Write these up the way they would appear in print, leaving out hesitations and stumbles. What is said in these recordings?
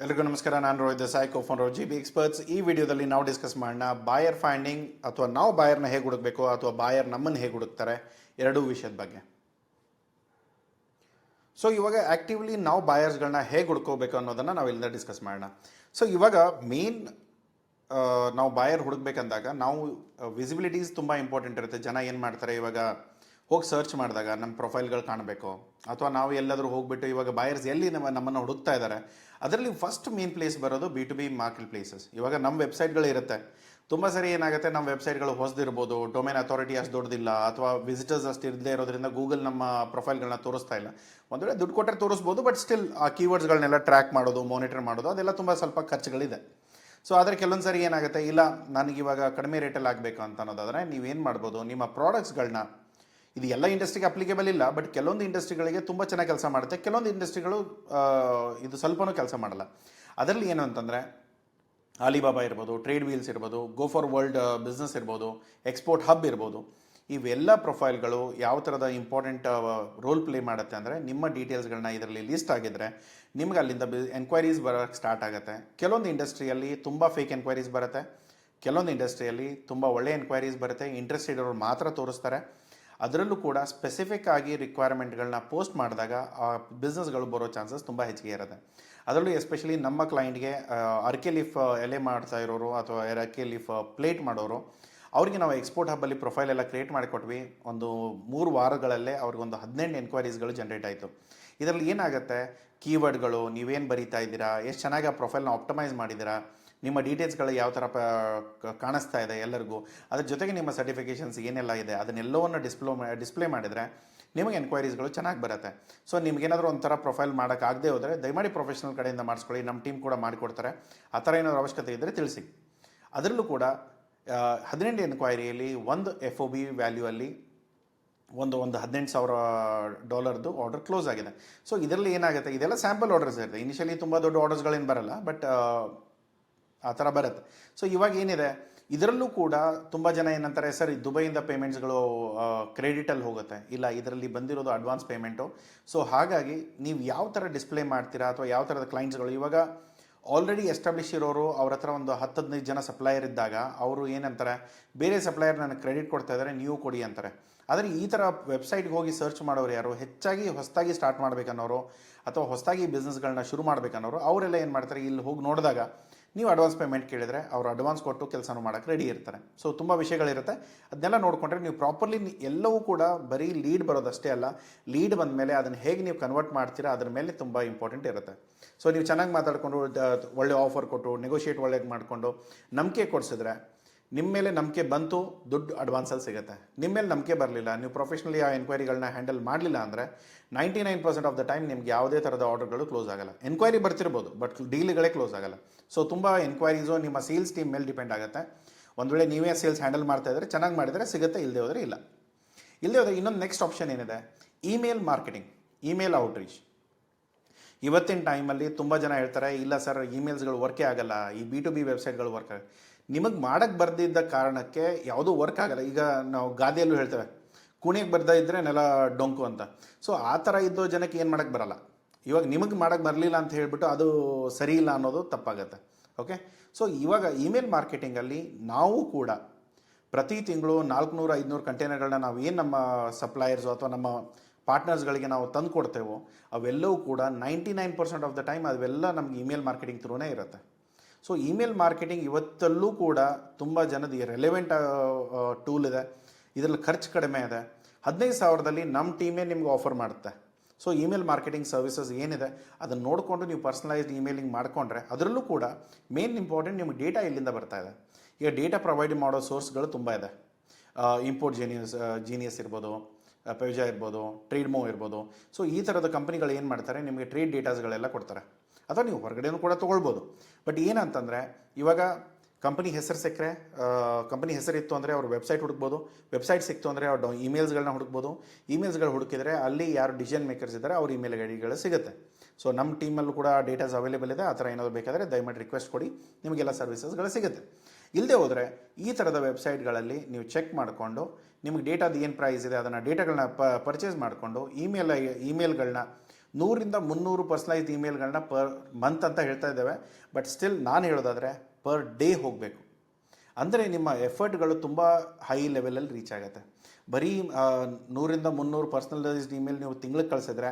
ಎಲ್ರಿಗೂ ನಮಸ್ಕಾರ. ನಾನು ರೋಹಿತ್ ದೇಸಾಯಿ, ಕೋ-ಫೌಂಡರ್ ಜಿ.ಬಿ ಎಕ್ಸ್ಪರ್ಟ್ಸ್. ಈ ವಿಡಿಯೋದಲ್ಲಿ ನಾವು ಡಿಸ್ಕಸ್ ಮಾಡೋಣ ಬಾಯರ್ ಫೈಂಡಿಂಗ್, ಅಥವಾ ನಾವು ಬಾಯರ್ನ ಹೇಗೆ ಹುಡುಕಬೇಕು ಅಥವಾ ಬಾಯರ್ ನಮ್ಮನ್ನು ಹೇಗೆ ಹುಡುಕ್ತಾರೆ, ಎರಡೂ ವಿಷಯದ ಬಗ್ಗೆ. ಸೊ ಇವಾಗ ಆ್ಯಕ್ಟಿವ್ಲಿ ನಾವು ಬಾಯರ್ಸ್ಗಳನ್ನ ಹೇಗೆ ಹುಡ್ಕೋಬೇಕು ಅನ್ನೋದನ್ನು ನಾವು ಇಲ್ಲಿಂದ ಡಿಸ್ಕಸ್ ಮಾಡೋಣ. ಸೊ ಇವಾಗ ಮೇನ್ ನಾವು ಬಾಯರ್ ಹುಡುಕ್ಬೇಕಂದಾಗ ನಾವು ವಿಸಿಬಿಲಿಟೀಸ್ ತುಂಬ ಇಂಪಾರ್ಟೆಂಟ್ ಇರುತ್ತೆ. ಜನ ಏನು ಮಾಡ್ತಾರೆ, ಇವಾಗ ಹೋಗಿ ಸರ್ಚ್ ಮಾಡಿದಾಗ ನಮ್ಮ ಪ್ರೊಫೈಲ್ಗಳು ಕಾಣಬೇಕು, ಅಥವಾ ನಾವು ಎಲ್ಲಾದರೂ ಹೋಗ್ಬಿಟ್ಟು ಇವಾಗ ಬಾಯರ್ಸ್ ಎಲ್ಲಿ ನಮ್ಮನ್ನು ಹುಡುಕ್ತಾ ಇದ್ದಾರೆ, ಅದರಲ್ಲಿ ಫಸ್ಟ್ ಮೇನ್ ಪ್ಲೇಸ್ ಬರೋದು B2B ಮಾರ್ಕೆಟ್ ಪ್ಲೇಸಸ್. ಇವಾಗ ನಮ್ಮ ವೆಬ್ಸೈಟ್ಗಳು ಇರುತ್ತೆ. ತುಂಬ ಸರಿ ಏನಾಗುತ್ತೆ, ನಮ್ಮ ವೆಬ್ಸೈಟ್ಗಳು ಹೊಸದಿರ್ಬೋದು, ಡೊಮೇನ್ ಅಥಾರಿಟಿ ಅಷ್ಟು ದೊಡ್ಡದಿಲ್ಲ, ಅಥವಾ ವಿಸಿಟರ್ಸ್ ಅಷ್ಟು ಇರದೇ ಇರೋದ್ರಿಂದ ಗೂಗಲ್ ನಮ್ಮ ಪ್ರೊಫೈಲ್ಗಳನ್ನ ತೋರಿಸ್ತಾ ಇಲ್ಲ. ಒಂದು ವೇಳೆ ದುಡ್ಡು ಕೊಟ್ಟರೆ ತೋರಿಸ್ಬೋದು, ಬಟ್ ಸ್ಟಿಲ್ ಆ ಕೀವರ್ಡ್ಸ್ಗಳನ್ನೆಲ್ಲ ಟ್ರ್ಯಾಕ್ ಮಾಡೋದು, ಮಾನಿಟರ್ ಮಾಡೋದು, ಅದೆಲ್ಲ ತುಂಬ ಸ್ವಲ್ಪ ಖರ್ಚುಗಳಿದೆ. ಸೊ ಆದರೆ ಕೆಲವೊಂದು ಸರಿ ಏನಾಗುತ್ತೆ, ಇಲ್ಲ ನನಗಿವಾಗ ಕಡಿಮೆ ರೇಟಲ್ಲಿ ಆಗಬೇಕು ಅಂತ ಅನ್ನೋದಾದರೆ ನೀವೇನು ಮಾಡ್ಬೋದು, ನಿಮ್ಮ ಪ್ರಾಡಕ್ಟ್ಸ್ಗಳನ್ನ, ಇದು ಎಲ್ಲ ಇಂಡಸ್ಟ್ರಿಗೆ ಅಪ್ಲಿಕೇಬಲ್ ಇಲ್ಲ, ಬಟ್ ಕೆಲವೊಂದು ಇಂಡಸ್ಟ್ರಿಗಳಿಗೆ ತುಂಬ ಚೆನ್ನಾಗಿ ಕೆಲಸ ಮಾಡುತ್ತೆ, ಕೆಲವೊಂದು ಇಂಡಸ್ಟ್ರಿಗಳು ಇದು ಸ್ವಲ್ಪನೂ ಕೆಲಸ ಮಾಡಲ್ಲ. ಅದರಲ್ಲಿ ಏನು ಅಂತಂದರೆ ಆಲಿಬಾಬಾ ಇರ್ಬೋದು, ಟ್ರೇಡ್ ವೀಲ್ಸ್ ಇರ್ಬೋದು, ಗೋ ಫಾರ್ ವರ್ಲ್ಡ್ ಬಿಸ್ನೆಸ್ ಇರ್ಬೋದು, ಎಕ್ಸ್ಪೋರ್ಟ್ ಹಬ್ ಇರ್ಬೋದು. ಇವೆಲ್ಲ ಪ್ರೊಫೈಲ್ಗಳು ಯಾವ ಥರದ ಇಂಪಾರ್ಟೆಂಟ್ ರೋಲ್ ಪ್ಲೇ ಮಾಡುತ್ತೆ ಅಂದರೆ, ನಿಮ್ಮ ಡೀಟೇಲ್ಸ್ಗಳನ್ನ ಇದರಲ್ಲಿ ಲಿಸ್ಟ್ ಆಗಿದ್ದರೆ ನಿಮ್ಗೆ ಅಲ್ಲಿಂದ ಎನ್ಕ್ವೈರೀಸ್ ಬರೋಕ್ಕೆ ಸ್ಟಾರ್ಟ್ ಆಗುತ್ತೆ. ಕೆಲವೊಂದು ಇಂಡಸ್ಟ್ರಿಯಲ್ಲಿ ತುಂಬ ಫೇಕ್ ಎನ್ಕ್ವೈರೀಸ್ ಬರುತ್ತೆ, ಕೆಲವೊಂದು ಇಂಡಸ್ಟ್ರಿಯಲ್ಲಿ ತುಂಬ ಒಳ್ಳೆ ಎನ್ಕ್ವೈರೀಸ್ ಬರುತ್ತೆ. ಇಂಟ್ರೆಸ್ಟ್ ಇರೋರು ಮಾತ್ರ ತೋರಿಸ್ತಾರೆ. ಅದರಲ್ಲೂ ಕೂಡ ಸ್ಪೆಸಿಫಿಕ್ ಆಗಿ ರಿಕ್ವೈರ್ಮೆಂಟ್ಗಳನ್ನ ಪೋಸ್ಟ್ ಮಾಡಿದಾಗ ಆ ಬಿಸ್ನೆಸ್ಗಳು ಬರೋ ಚಾನ್ಸಸ್ ತುಂಬ ಹೆಚ್ಚಿಗೆ ಇರುತ್ತೆ. ಅದರಲ್ಲೂ ಎಸ್ಪೆಷಲಿ ನಮ್ಮ ಕ್ಲೈಂಟ್ಗೆ ಅರ್ಕೆ ಲೀಫ್ ಎಲೆ ಮಾಡ್ತಾ ಇರೋರು ಅಥವಾ ಅರ್ಕೆ ಲೀಫ್ ಪ್ಲೇಟ್ ಮಾಡೋರು, ಅವರಿಗೆ ನಾವು ಎಕ್ಸ್ಪೋರ್ಟ್ ಹಬ್ಬಲ್ಲಿ ಪ್ರೊಫೈಲ್ ಎಲ್ಲ ಕ್ರಿಯೇಟ್ ಮಾಡಿಕೊಟ್ವಿ. ಒಂದು 3 ವಾರಗಳಲ್ಲೇ ಅವ್ರಿಗೊಂದು 18 ಎನ್ಕ್ವೈರೀಸ್ಗಳು ಜನ್ರೇಟ್ ಆಯಿತು. ಇದರಲ್ಲಿ ಏನಾಗುತ್ತೆ, ಕೀವರ್ಡ್ಗಳು, ನೀವೇನು ಬರೀತಾ ಇದ್ದೀರಾ, ಎಷ್ಟು ಚೆನ್ನಾಗಿ ಆ ಪ್ರೊಫೈಲ್ನ ಆಪ್ಟಮೈಸ್ ಮಾಡಿದ್ದೀರಾ, ನಿಮ್ಮ ಡೀಟೇಲ್ಸ್ಗಳು ಯಾವ ಥರ ಕಾಣಿಸ್ತಾ ಇದೆ ಎಲ್ಲರಿಗೂ, ಅದ್ರ ಜೊತೆಗೆ ನಿಮ್ಮ ಸರ್ಟಿಫಿಕೇಷನ್ಸ್ ಏನೆಲ್ಲ ಇದೆ ಅದನ್ನೆಲ್ಲವನ್ನು ಡಿಸ್ಪ್ಲೇ ಮಾಡಿದರೆ ನಿಮಗೆ ಎನ್ಕ್ವೈರೀಸ್ಗಳು ಚೆನ್ನಾಗಿ ಬರುತ್ತೆ. ಸೊ ನಿಮಗೇನಾದರೂ ಒಂಥರ ಪ್ರೊಫೈಲ್ ಮಾಡೋಕ್ಕಾಗದೇ ಹೋದರೆ ದಯಮಾಡಿ ಪ್ರೊಫೆಷನಲ್ ಕಡೆಯಿಂದ ಮಾಡಿಸ್ಕೊಳ್ಳಿ, ನಮ್ಮ ಟೀಮ್ ಕೂಡ ಮಾಡಿಕೊಡ್ತಾರೆ. ಆ ಥರ ಏನಾದರೂ ಅವಶ್ಯಕತೆ ಇದ್ದರೆ ತಿಳಿಸಿ. ಅದರಲ್ಲೂ ಕೂಡ 18 ಎನ್ಕ್ವೈರಿಯಲ್ಲಿ ಒಂದು FOB ವ್ಯಾಲ್ಯೂ ಅಲ್ಲಿ ಒಂದು $18,000 ಆರ್ಡರ್ ಕ್ಲೋಸ್ ಆಗಿದೆ. ಸೊ ಇದರಲ್ಲಿ ಏನಾಗುತ್ತೆ, ಇದೆಲ್ಲ ಸ್ಯಾಂಪಲ್ ಆರ್ಡರ್ಸ್ ಇರುತ್ತೆ. ಇನಿಷಿಯಲಿ ತುಂಬ ದೊಡ್ಡ ಆರ್ಡರ್ಸ್ಗಳೇನು ಬರಲ್ಲ, ಬಟ್ ಆ ಥರ ಬರುತ್ತೆ. ಸೊ ಇವಾಗ ಏನಿದೆ, ಇದರಲ್ಲೂ ಕೂಡ ತುಂಬ ಜನ ಏನಂತಾರೆ, ಸರ್ ದುಬೈಯಿಂದ ಪೇಮೆಂಟ್ಸ್ಗಳು ಕ್ರೆಡಿಟಲ್ಲಿ ಹೋಗುತ್ತೆ. ಇಲ್ಲ, ಇದರಲ್ಲಿ ಬಂದಿರೋದು ಅಡ್ವಾನ್ಸ್ ಪೇಮೆಂಟು. ಸೊ ಹಾಗಾಗಿ ನೀವು ಯಾವ ಥರ ಡಿಸ್ಪ್ಲೇ ಮಾಡ್ತೀರಾ, ಅಥವಾ ಯಾವ ಥರದ ಕ್ಲೈಂಟ್ಸ್ಗಳು, ಇವಾಗ ಆಲ್ರೆಡಿ ಎಸ್ಟಾಬ್ಲಿಷ್ ಇರೋರು, ಅವ್ರ ಹತ್ರ ಒಂದು 10-15 ಜನ ಸಪ್ಲೈಯರ್ ಇದ್ದಾಗ ಅವರು ಏನಂತಾರೆ, ಬೇರೆ ಸಪ್ಲೈಯರ್ ನನಗೆ ಕ್ರೆಡಿಟ್ ಕೊಡ್ತಾ ಇದ್ದಾರೆ, ನೀವು ಕೊಡಿ ಅಂತಾರೆ. ಆದರೆ ಈ ಥರ ವೆಬ್ಸೈಟ್ಗೆ ಹೋಗಿ ಸರ್ಚ್ ಮಾಡೋರು ಯಾರು, ಹೆಚ್ಚಾಗಿ ಹೊಸದಾಗಿ ಸ್ಟಾರ್ಟ್ ಮಾಡಬೇಕನ್ನೋರು ಅಥವಾ ಹೊಸದಾಗಿ ಬಿಸ್ನೆಸ್ಗಳನ್ನ ಶುರು ಮಾಡಬೇಕನ್ನೋರು, ಅವರೆಲ್ಲ ಏನು ಮಾಡ್ತಾರೆ, ಇಲ್ಲಿ ಹೋಗಿ ನೋಡಿದಾಗ ನೀವು ಅಡ್ವಾನ್ಸ್ ಪೇಮೆಂಟ್ ಕೇಳಿದರೆ ಅವರು ಅಡ್ವಾನ್ಸ್ ಕೊಟ್ಟು ಕೆಲಸನೂ ಮಾಡೋಕ್ಕೆ ರೆಡಿ ಇರ್ತಾರೆ. ಸೊ ತುಂಬ ವಿಷಯಗಳಿರುತ್ತೆ. ಅದನ್ನೆಲ್ಲ ನೋಡಿಕೊಂಡ್ರೆ ನೀವು ಪ್ರಾಪರ್ಲಿ ಎಲ್ಲವೂ ಕೂಡ ಬರೀ ಲೀಡ್ ಬರೋದಷ್ಟೇ ಅಲ್ಲ, ಲೀಡ್ ಬಂದ ಮೇಲೆ ಅದನ್ನು ಹೇಗೆ ನೀವು ಕನ್ವರ್ಟ್ ಮಾಡ್ತೀರಾ ಅದ್ರ ಮೇಲೆ ತುಂಬ ಇಂಪಾರ್ಟೆಂಟ್ ಇರುತ್ತೆ. ಸೊ ನೀವು ಚೆನ್ನಾಗಿ ಮಾತಾಡಿಕೊಂಡು ಒಳ್ಳೆ ಆಫರ್ ಕೊಟ್ಟು ನೆಗೋಷಿಯೇಟ್ ಒಳ್ಳೆಗೆ ಮಾಡಿಕೊಂಡು ನಂಬಿಕೆ ಕೊಡಿಸಿದ್ರೆ ನಿಮ್ಮ ಮೇಲೆ ನಂಬಿಕೆ ಬಂತು, ದುಡ್ಡು ಅಡ್ವಾನ್ಸಲ್ಲಿ ಸಿಗುತ್ತೆ. ನಿಮ್ಮ ಮೇಲೆ ನಂಬಿಕೆ ಬರಲಿಲ್ಲ, ನೀವು ಪ್ರೊಫೆಷ್ನಲಿ ಆ ಎನ್ಕ್ವೈರಿಗಳನ್ನ ಹ್ಯಾಂಡಲ್ ಮಾಡಲಿಲ್ಲ ಅಂದರೆ 99% ಆಫ್ ದ ಟೈಮ್ ನಿಮ್ಗೆ ಯಾವುದೇ ಥರದ ಆರ್ಡರ್ಗಳು ಕ್ಲೋಸ್ ಆಗಲ್ಲ. ಎನ್ಕ್ವೈರಿ ಬರ್ತಿರ್ಬೋದು, ಬಟ್ ಡೀಲ್ಗಳೇ ಕ್ಲೋಸ್ ಆಗಲ್ಲ. ಸೊ ತುಂಬ ಎನ್ಕ್ವೈರೀಸು ನಿಮ್ಮ ಸೇಲ್ಸ್ ಟೀಮ್ ಮೇಲೆ ಡಿಪೆಂಡ್ ಆಗುತ್ತೆ. ಒಂದು ವೇಳೆ ನೀವೇ ಸೇಲ್ಸ್ ಹ್ಯಾಂಡಲ್ ಮಾಡ್ತಾ ಇದ್ದರೆ ಚೆನ್ನಾಗಿ ಮಾಡಿದರೆ ಸಿಗುತ್ತೆ, ಇಲ್ಲದೆ ಹೋದರೆ ಇಲ್ಲ. ಇಲ್ಲದೆ ಹೋದರೆ ಇನ್ನೊಂದು ನೆಕ್ಸ್ಟ್ ಆಪ್ಷನ್ ಏನಿದೆ, ಇಮೇಲ್ ಮಾರ್ಕೆಟಿಂಗ್, ಇಮೇಲ್ ಔಟ್ರೀಚ್. ಇವತ್ತಿನ ಟೈಮಲ್ಲಿ ತುಂಬ ಜನ ಹೇಳ್ತಾರೆ, ಇಲ್ಲ ಸರ್ ಇಮೇಲ್ಸ್ಗಳು ವರ್ಕೇ ಆಗಲ್ಲ, ಈ B2B ವೆಬ್ಸೈಟ್ಗಳು ವರ್ಕ್ ಆಗಲ್ಲ. ನಿಮಗೆ ಮಾಡೋಕ್ಕೆ ಬರ್ದಿದ್ದ ಕಾರಣಕ್ಕೆ ಯಾವುದೂ ವರ್ಕ್ ಆಗಲ್ಲ. ಈಗ ನಾವು ಗಾದೆಯಲ್ಲೂ ಹೇಳ್ತೇವೆ, ಕುಣಿಯಕ್ಕೆ ಬರ್ತಾ ಇದ್ದರೆ ನೆಲ ಡೊಂಕು ಅಂತ. ಸೊ ಆ ಥರ ಇದ್ದೋ ಜನಕ್ಕೆ ಏನು ಮಾಡೋಕ್ಕೆ ಬರಲ್ಲ. ಇವಾಗ ನಿಮಗೆ ಮಾಡೋಕ್ಕೆ ಬರಲಿಲ್ಲ ಅಂತ ಹೇಳಿಬಿಟ್ಟು ಅದು ಸರಿ ಇಲ್ಲ ಅನ್ನೋದು ತಪ್ಪಾಗುತ್ತೆ. ಓಕೆ, ಸೊ ಇವಾಗ ಇಮೇಲ್ ಮಾರ್ಕೆಟಿಂಗಲ್ಲಿ ನಾವು ಕೂಡ ಪ್ರತಿ ತಿಂಗಳು 400-500 ಕಂಟೈನರ್ಗಳನ್ನ ನಾವು ಏನು ನಮ್ಮ ಸಪ್ಲೈಯರ್ಸು ಅಥವಾ ನಮ್ಮ ಪಾರ್ಟ್ನರ್ಸ್ಗಳಿಗೆ ನಾವು ತಂದು ಕೊಡ್ತೇವೋ ಅವೆಲ್ಲವೂ ಕೂಡ 99% ಆಫ್ ದ ಟೈಮ್ ಅವೆಲ್ಲ ನಮ್ಗೆ ಇಮೇಲ್ ಮಾರ್ಕೆಟಿಂಗ್ ಥ್ರೂನೇ ಇರುತ್ತೆ. ಸೊ ಇಮೇಲ್ ಮಾರ್ಕೆಟಿಂಗ್ ಇವತ್ತಲ್ಲೂ ಕೂಡ ತುಂಬ ಜನದ ರೆಲೆವೆಂಟ್ ಟೂಲ್ ಇದೆ. ಇದರಲ್ಲಿ ಖರ್ಚು ಕಡಿಮೆ ಇದೆ. 15,000ದಲ್ಲಿ ನಮ್ಮ ಟೀಮೇ ನಿಮ್ಗೆ ಆಫರ್ ಮಾಡುತ್ತೆ. ಸೊ ಇಮೇಲ್ ಮಾರ್ಕೆಟಿಂಗ್ ಸರ್ವಿಸಸ್ ಏನಿದೆ ಅದನ್ನು ನೋಡಿಕೊಂಡು ನೀವು ಪರ್ಸನಲೈಸ್ಡ್ ಇಮೇಲಿಂಗ್ ಮಾಡಿಕೊಂಡ್ರೆ, ಅದರಲ್ಲೂ ಕೂಡ ಮೇನ್ ಇಂಪಾರ್ಟೆಂಟ್ ನಿಮ್ಗೆ ಡೇಟಾ ಎಲ್ಲಿಂದ ಬರ್ತಾ ಇದೆ. ಈಗ ಡೇಟಾ ಪ್ರೊವೈಡ್ ಮಾಡೋ ಸೋರ್ಸ್ಗಳು ತುಂಬ ಇದೆ. ಇಂಪೋರ್ಟ್ ಜೀನಿಯಸ್ ಇರ್ಬೋದು, ಪೆವಿಜಾ ಇರ್ಬೋದು, ಟ್ರೇಡ್ಮೋ ಇರ್ಬೋದು. ಸೊ ಈ ಥರದ ಕಂಪ್ನಿಗಳು ಏನು ಮಾಡ್ತಾರೆ, ನಿಮಗೆ ಟ್ರೇಡ್ ಡೇಟಾಸ್ಗಳೆಲ್ಲ ಕೊಡ್ತಾರೆ. ಅಥವಾ ನೀವು ಹೊರಗಡೆನೂ ಕೂಡ ತೊಗೊಳ್ಬೋದು. ಬಟ್ ಏನಂತಂದರೆ, ಇವಾಗ ಕಂಪನಿ ಹೆಸರು ಸಿಕ್ಕರೆ, ಕಂಪನಿ ಹೆಸರಿತ್ತು ಅಂದರೆ ಅವ್ರ ವೆಬ್ಸೈಟ್ ಹುಡುಕ್ಬೋದು, ವೆಬ್ಸೈಟ್ ಸಿಕ್ತು ಅಂದರೆ ಅವ್ರ ಇಮೇಲ್ಸ್ಗಳನ್ನ ಹುಡುಕ್ಬೋದು, ಇಮೇಲ್ಸ್ಗಳು ಹುಡುಕಿದರೆ ಅಲ್ಲಿ ಯಾರು ಡಿಸಿಷನ್ ಮೇಕರ್ಸ್ ಇದ್ದಾರೆ ಅವ್ರ ಇಮೇಲ್ ಐಡಿಗಳು ಸಿಗುತ್ತೆ. ಸೊ ನಮ್ಮ ಟೀಮಲ್ಲೂ ಕೂಡ ಡೇಟಾಸ್ ಅವೈಲೇಬಲ್ ಇದೆ. ಆ ಥರ ಏನಾದರೂ ಬೇಕಾದರೆ ದಯಮಾಡಿ ರಿಕ್ವೆಸ್ಟ್ ಕೊಡಿ, ನಿಮಗೆಲ್ಲ ಸರ್ವಿಸಸ್ಗಳು ಸಿಗುತ್ತೆ. ಇಲ್ಲದೆ ಹೋದರೆ ಈ ಥರದ ವೆಬ್ಸೈಟ್ಗಳಲ್ಲಿ ನೀವು ಚೆಕ್ ಮಾಡಿಕೊಂಡು ನಿಮಗೆ ಡೇಟಾದ ಏನು ಪ್ರೈಸ್ ಇದೆ ಅದನ್ನು ಡೇಟಾಗಳನ್ನ ಪರ್ಚೇಸ್ ಮಾಡಿಕೊಂಡು ಇಮೇಲ್ಗಳನ್ನ 100-300 ಪರ್ಸ್ನಲೈಸ್ಡ್ ಇಮೇಲ್ಗಳನ್ನ ಪರ್ ಮಂತ್ ಅಂತ ಹೇಳ್ತಾ ಇದ್ದೇವೆ. ಬಟ್ ಸ್ಟಿಲ್ ನಾನು ಹೇಳೋದಾದರೆ ಪರ್ ಡೇ ಹೋಗಬೇಕು. ಅಂದರೆ ನಿಮ್ಮ ಎಫರ್ಟ್ಗಳು ತುಂಬ ಹೈ ಲೆವೆಲಲ್ಲಿ ರೀಚ್ ಆಗುತ್ತೆ. ಬರೀ 100-300 ಪರ್ಸ್ನಲೈಸ್ಡ್ ಇಮೇಲ್ ನೀವು ತಿಂಗಳಿಗೆ ಕಳಿಸಿದ್ರೆ